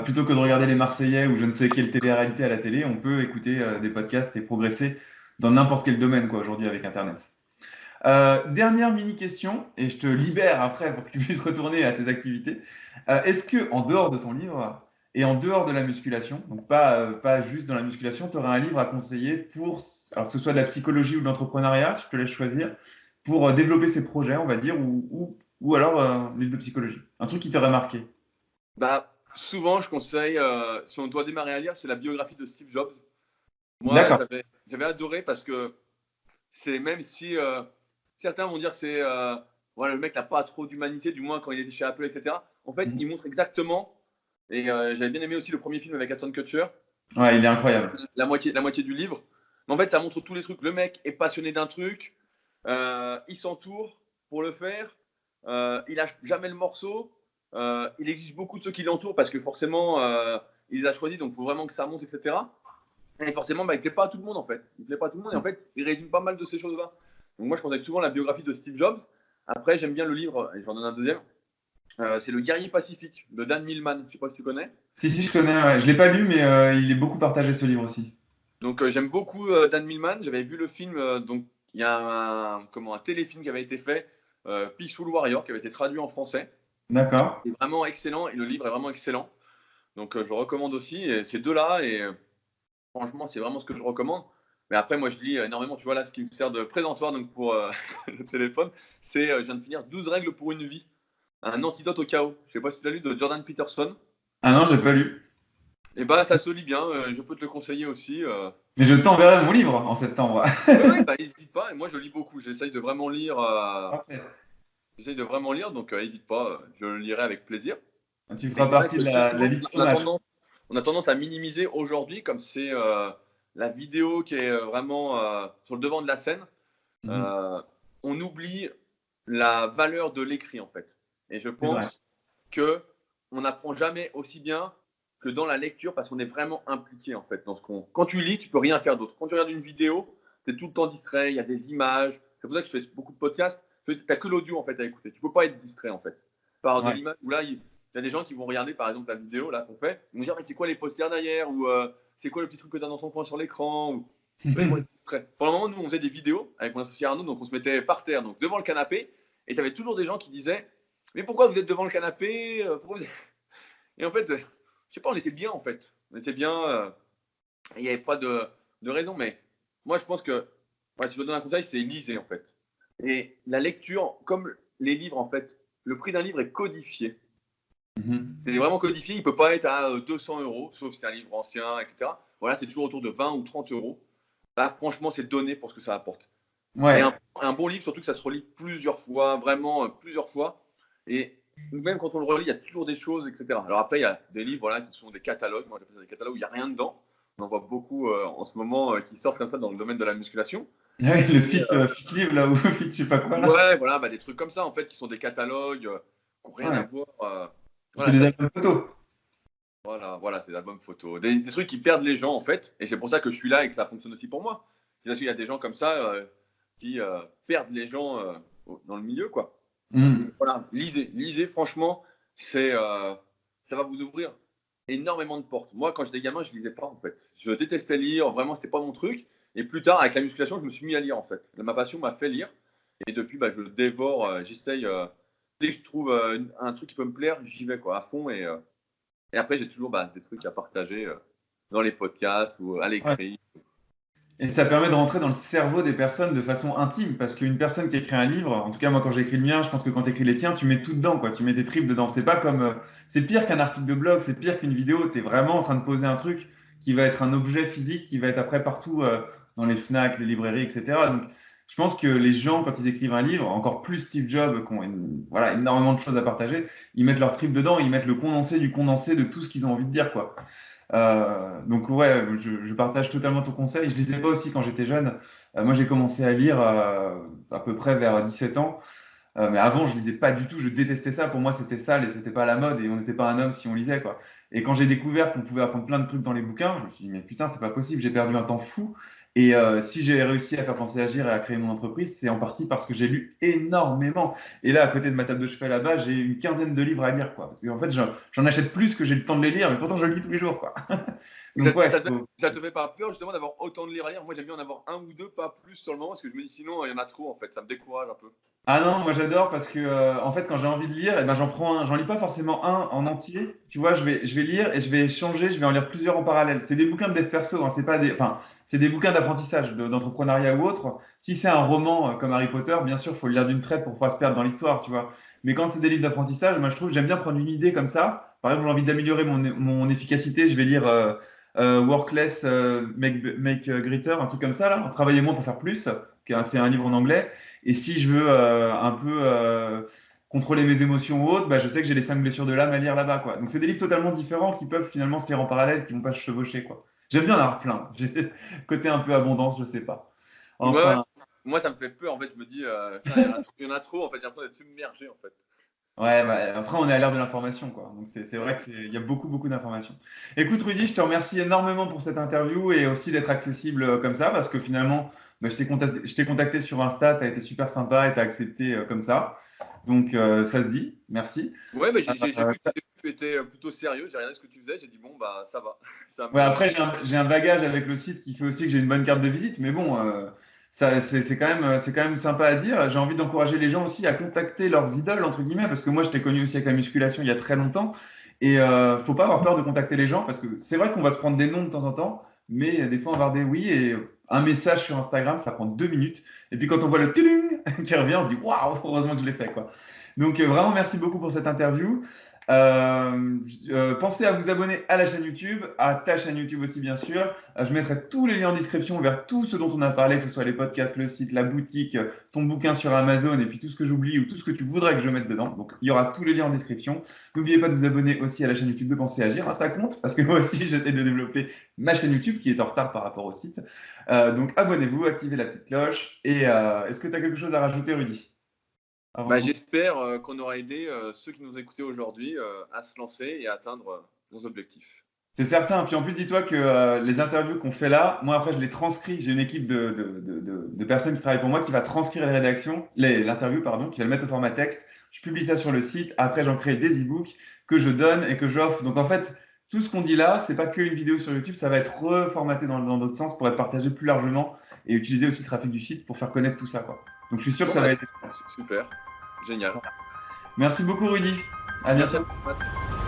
Plutôt que de regarder les Marseillais ou je ne sais quelle télé-réalité à la télé, on peut écouter des podcasts et progresser dans n'importe quel domaine, quoi, aujourd'hui avec Internet. Dernière mini question, et je te libère après pour que tu puisses retourner à tes activités. Est-ce que en dehors de ton livre et en dehors de la musculation, donc pas juste dans la musculation, tu aurais un livre à conseiller pour, alors que ce soit de la psychologie ou de l'entrepreneuriat, je te laisse choisir, pour développer ses projets, on va dire, ou alors un livre de psychologie, un truc qui t'aurait marqué. Souvent, je conseille, si on doit démarrer à lire, c'est la biographie de Steve Jobs. Moi, D'accord. j'avais adoré parce que c'est même si certains vont dire que c'est voilà, le mec n'a pas trop d'humanité, du moins quand il était chez Apple, etc. En fait, Mhm. il montre exactement, et j'avais bien aimé aussi le premier film avec Aston Kutcher, Ouais, il est incroyable. la moitié du livre. Mais en fait, ça montre tous les trucs. Le mec est passionné d'un truc, il s'entoure pour le faire, il lâche jamais le morceau, il exige beaucoup de ceux qui l'entourent parce que forcément, il les a choisis, donc il faut vraiment que ça monte, etc. Et forcément, il ne plaît pas à tout le monde en fait. Il ne plaît pas à tout le monde et en fait, il résume pas mal de ces choses-là. Donc moi, je conseille souvent la biographie de Steve Jobs. Après, j'aime bien le livre, et j'en donne un deuxième. C'est Le Guerrier Pacifique de Dan Millman. Je ne sais pas si tu connais. Si, si, je connais, ouais. Je l'ai pas lu, mais il est beaucoup partagé ce livre aussi. Donc j'aime beaucoup Dan Millman. J'avais vu le film, donc il y a un téléfilm qui avait été fait, Peaceful Warrior, qui avait été traduit en français. D'accord. C'est vraiment excellent et le livre est vraiment excellent. Donc je recommande aussi ces deux-là et franchement, c'est vraiment ce que je recommande. Mais après, moi, je lis énormément. Tu vois, là, ce qui me sert de présentoir donc pour le téléphone, c'est je viens de finir 12 règles pour une vie, un antidote au chaos. Je sais pas si tu l'as lu de Jordan Peterson. Ah non, j'ai pas lu. Et bah, ça se lit bien. Je peux te le conseiller aussi. Mais je t'enverrai mon livre en septembre. Oui, oui, bah, n'hésite pas. Et moi, je lis beaucoup. J'essaye de vraiment lire. Parfait. J'essaye de vraiment lire. Donc, n'hésite pas. Je le lirai avec plaisir. Tu Et feras c'est vrai partie de que la souvent, liste hommage. on a tendance à minimiser aujourd'hui, comme c'est la vidéo qui est vraiment sur le devant de la scène. Mhm. euh, on oublie la valeur de l'écrit en fait. Et je C'est vrai. pense que on n'apprend jamais aussi bien que dans la lecture parce qu'on est vraiment impliqué en fait dans ce qu'on. Quand tu lis, tu peux rien faire d'autre. Quand tu regardes une vidéo, tu es tout le temps distrait, il y a des images. C'est pour ça que je fais beaucoup de podcasts. Tu n'as que l'audio en fait à écouter. Tu peux pas être distrait en fait par de Ouais. l'image. Où là, il y a des gens qui vont regarder par exemple la vidéo là qu'on fait, ils vont dire mais c'est quoi les posters derrière ou c'est quoi le petit truc que tu as dans son coin sur l'écran ou ouais, ils vont être distraits. Pendant un moment, nous, on faisait des vidéos avec mon associé Arnaud, donc on se mettait par terre, donc devant le canapé, et tu avais toujours des gens qui disaient mais pourquoi vous êtes devant le canapé Et en fait, je sais pas, on était bien en fait. On était bien, il n'y avait pas de raison, mais moi je pense que, ouais, si je dois donner un conseil, c'est lisez en fait. Et la lecture, comme les livres en fait, le prix d'un livre est codifié. Mhm. C'est vraiment codifié, il ne peut pas être à 200 euros, sauf si c'est un livre ancien, etc. Voilà, c'est toujours autour de 20 ou 30 euros. Là, franchement, c'est donné pour ce que ça apporte. Et Ouais. un bon livre, surtout que ça se relit plusieurs fois, vraiment plusieurs fois. Et même quand on le relit, il y a toujours des choses, etc. Alors après, il y a des livres voilà, qui sont des catalogues. Moi, j'appelle ça des catalogues où il n'y a rien dedans. On en voit beaucoup en ce moment qui sortent comme ça dans le domaine de la musculation. Ouais, le Et, fit live là, ou fit je sais pas quoi là. ouais, voilà, des trucs comme ça, en fait, qui sont des catalogues qui n'ont rien à Ouais. voir. C'est Voilà, des ça, albums photos. Voilà, c'est l'album photo. Des trucs qui perdent les gens, en fait. Et c'est pour ça que je suis là et que ça fonctionne aussi pour moi. Parce qu'il y a des gens comme ça qui perdent les gens dans le milieu, quoi. Mm. Voilà, lisez, franchement, ça va vous ouvrir énormément de portes. Moi, quand j'étais gamin, je lisais pas, en fait. Je détestais lire, vraiment, c'était pas mon truc. Et plus tard, avec la musculation, je me suis mis à lire, en fait. Ma passion m'a fait lire. Et depuis, je le dévore, j'essaye. Dès que je trouve un truc qui peut me plaire, j'y vais, quoi, à fond. Et après, j'ai toujours des trucs à partager dans les podcasts ou à Ouais. l'écrit. Et ça permet de rentrer dans le cerveau des personnes de façon intime, parce qu'une personne qui écrit un livre, en tout cas moi quand j'écris le mien, je pense que quand tu écris les tiens, tu mets tout dedans, quoi. Tu mets tes tripes dedans. C'est pas comme, c'est pire qu'un article de blog, c'est pire qu'une vidéo. Tu es vraiment en train de poser un truc qui va être un objet physique, qui va être après partout dans les Fnac, les librairies, etc. Donc je pense que les gens, quand ils écrivent un livre, encore plus Steve Jobs, qui ont voilà, énormément de choses à partager, ils mettent leurs tripes dedans, ils mettent le condensé du condensé de tout ce qu'ils ont envie de dire, quoi. Donc ouais, je partage totalement ton conseil. Je lisais pas aussi quand j'étais jeune. Moi, j'ai commencé à lire à peu près vers 17 ans. Mais avant, je lisais pas du tout. Je détestais ça. Pour moi, c'était sale et c'était pas la mode. Et on n'était pas un homme si on lisait, quoi. Et quand j'ai découvert qu'on pouvait apprendre plein de trucs dans les bouquins, je me suis dit, mais putain, c'est pas possible. J'ai perdu un temps fou. Et si j'ai réussi à faire penser Agir et à créer mon entreprise, c'est en partie parce que j'ai lu énormément. Et là, à côté de ma table de chevet là-bas, j'ai une quinzaine de livres à lire, quoi. Parce qu'en fait, j'en achète plus que j'ai le temps de les lire, mais pourtant, je le lis tous les jours, quoi. Donc, ouais, Ça te fait pas peur justement d'avoir autant de livres à lire? Moi, j'aime bien en avoir un ou deux, pas plus sur le moment, parce que je me dis sinon, il y en a trop, en fait. Ça me décourage un peu. Ah non, moi j'adore parce que en fait quand j'ai envie de lire, eh ben, j'en prends un, j'en lis pas forcément un en entier. Tu vois, je vais lire et je vais changer, je vais en lire plusieurs en parallèle. C'est des bouquins de dev perso, hein, c'est pas des, enfin, c'est des bouquins d'apprentissage, d'entrepreneuriat ou autre. Si c'est un roman comme Harry Potter, bien sûr, il faut le lire d'une traite pour pas se perdre dans l'histoire, tu vois. Mais quand c'est des livres d'apprentissage, moi je trouve j'aime bien prendre une idée comme ça. Par exemple, j'ai envie d'améliorer mon efficacité, je vais lire Work Less, Make Greater, un truc comme ça là. Travailler moins pour faire plus. C'est un livre en anglais. Et si je veux un peu contrôler mes émotions ou autres, je sais que j'ai les 5 blessures de l'âme à lire là-bas, quoi. Donc c'est des livres totalement différents qui peuvent finalement se lire en parallèle, qui vont pas se chevaucher, quoi. J'aime bien en avoir plein. J'ai côté un peu abondance, je sais pas. Ouais, Enfin, moi, ça me fait peur, en fait. Je me dis, il y en a trop, en fait. J'ai l'impression d'être submergé, en fait. ouais, après on est à l'ère de l'information, quoi. Donc c'est vrai il y a beaucoup, beaucoup d'informations. Écoute, Rudy, je te remercie énormément pour cette interview et aussi d'être accessible comme ça, parce que finalement, je t'ai contacté sur Insta, tu as été super sympa et tu as accepté comme ça. Donc ça se dit, merci. Ouais, j'ai Euh, vu que tu étais plutôt sérieux. J'ai regardé ce que tu faisais. J'ai dit, bon, ça va. Ça Ouais, me... après, j'ai un bagage avec le site qui fait aussi que j'ai une bonne carte de visite, mais bon, ça, c'est quand même sympa à dire. J'ai envie d'encourager les gens aussi à contacter leurs idoles, entre guillemets, parce que moi, je t'ai connu aussi avec la musculation il y a très longtemps, et faut pas avoir peur de contacter les gens, parce que c'est vrai qu'on va se prendre des noms de temps en temps, mais des fois, on va avoir des oui, et un message sur Instagram, ça prend 2 minutes, et puis quand on voit le tudung qui revient, on se dit, waouh, heureusement que je l'ai fait, quoi. Donc, vraiment, merci beaucoup pour cette interview. Pensez à vous abonner à la chaîne YouTube, à ta chaîne YouTube aussi bien sûr. Je mettrai tous les liens en description vers tout ce dont on a parlé, que ce soit les podcasts, le site, la boutique, ton bouquin sur Amazon et puis tout ce que j'oublie ou tout ce que tu voudrais que je mette dedans. Donc il y aura tous les liens en description. N'oubliez pas de vous abonner aussi à la chaîne YouTube de Penser Agir, hein, ça compte parce que moi aussi j'essaie de développer ma chaîne YouTube qui est en retard par rapport au site. Donc abonnez-vous, activez la petite cloche et est-ce que tu as quelque chose à rajouter Rudy? J'espère qu'on aura aidé ceux qui nous écoutaient aujourd'hui à se lancer et à atteindre nos objectifs. C'est certain. Puis en plus, dis-toi que les interviews qu'on fait là, moi après, je les transcris. J'ai une équipe de personnes qui travaillent pour moi qui va transcrire les rédactions, l'interview, pardon, qui va le mettre au format texte. Je publie ça sur le site. Après, j'en crée des e-books que je donne et que j'offre. Donc en fait, tout ce qu'on dit là, c'est pas qu'une vidéo sur YouTube, ça va être reformaté dans d'autres sens pour être partagé plus largement et utiliser aussi le trafic du site pour faire connaître tout ça, quoi. Donc je suis sûr que ça va être. Super, génial. Merci beaucoup, Rudy. À Merci bientôt. à toi.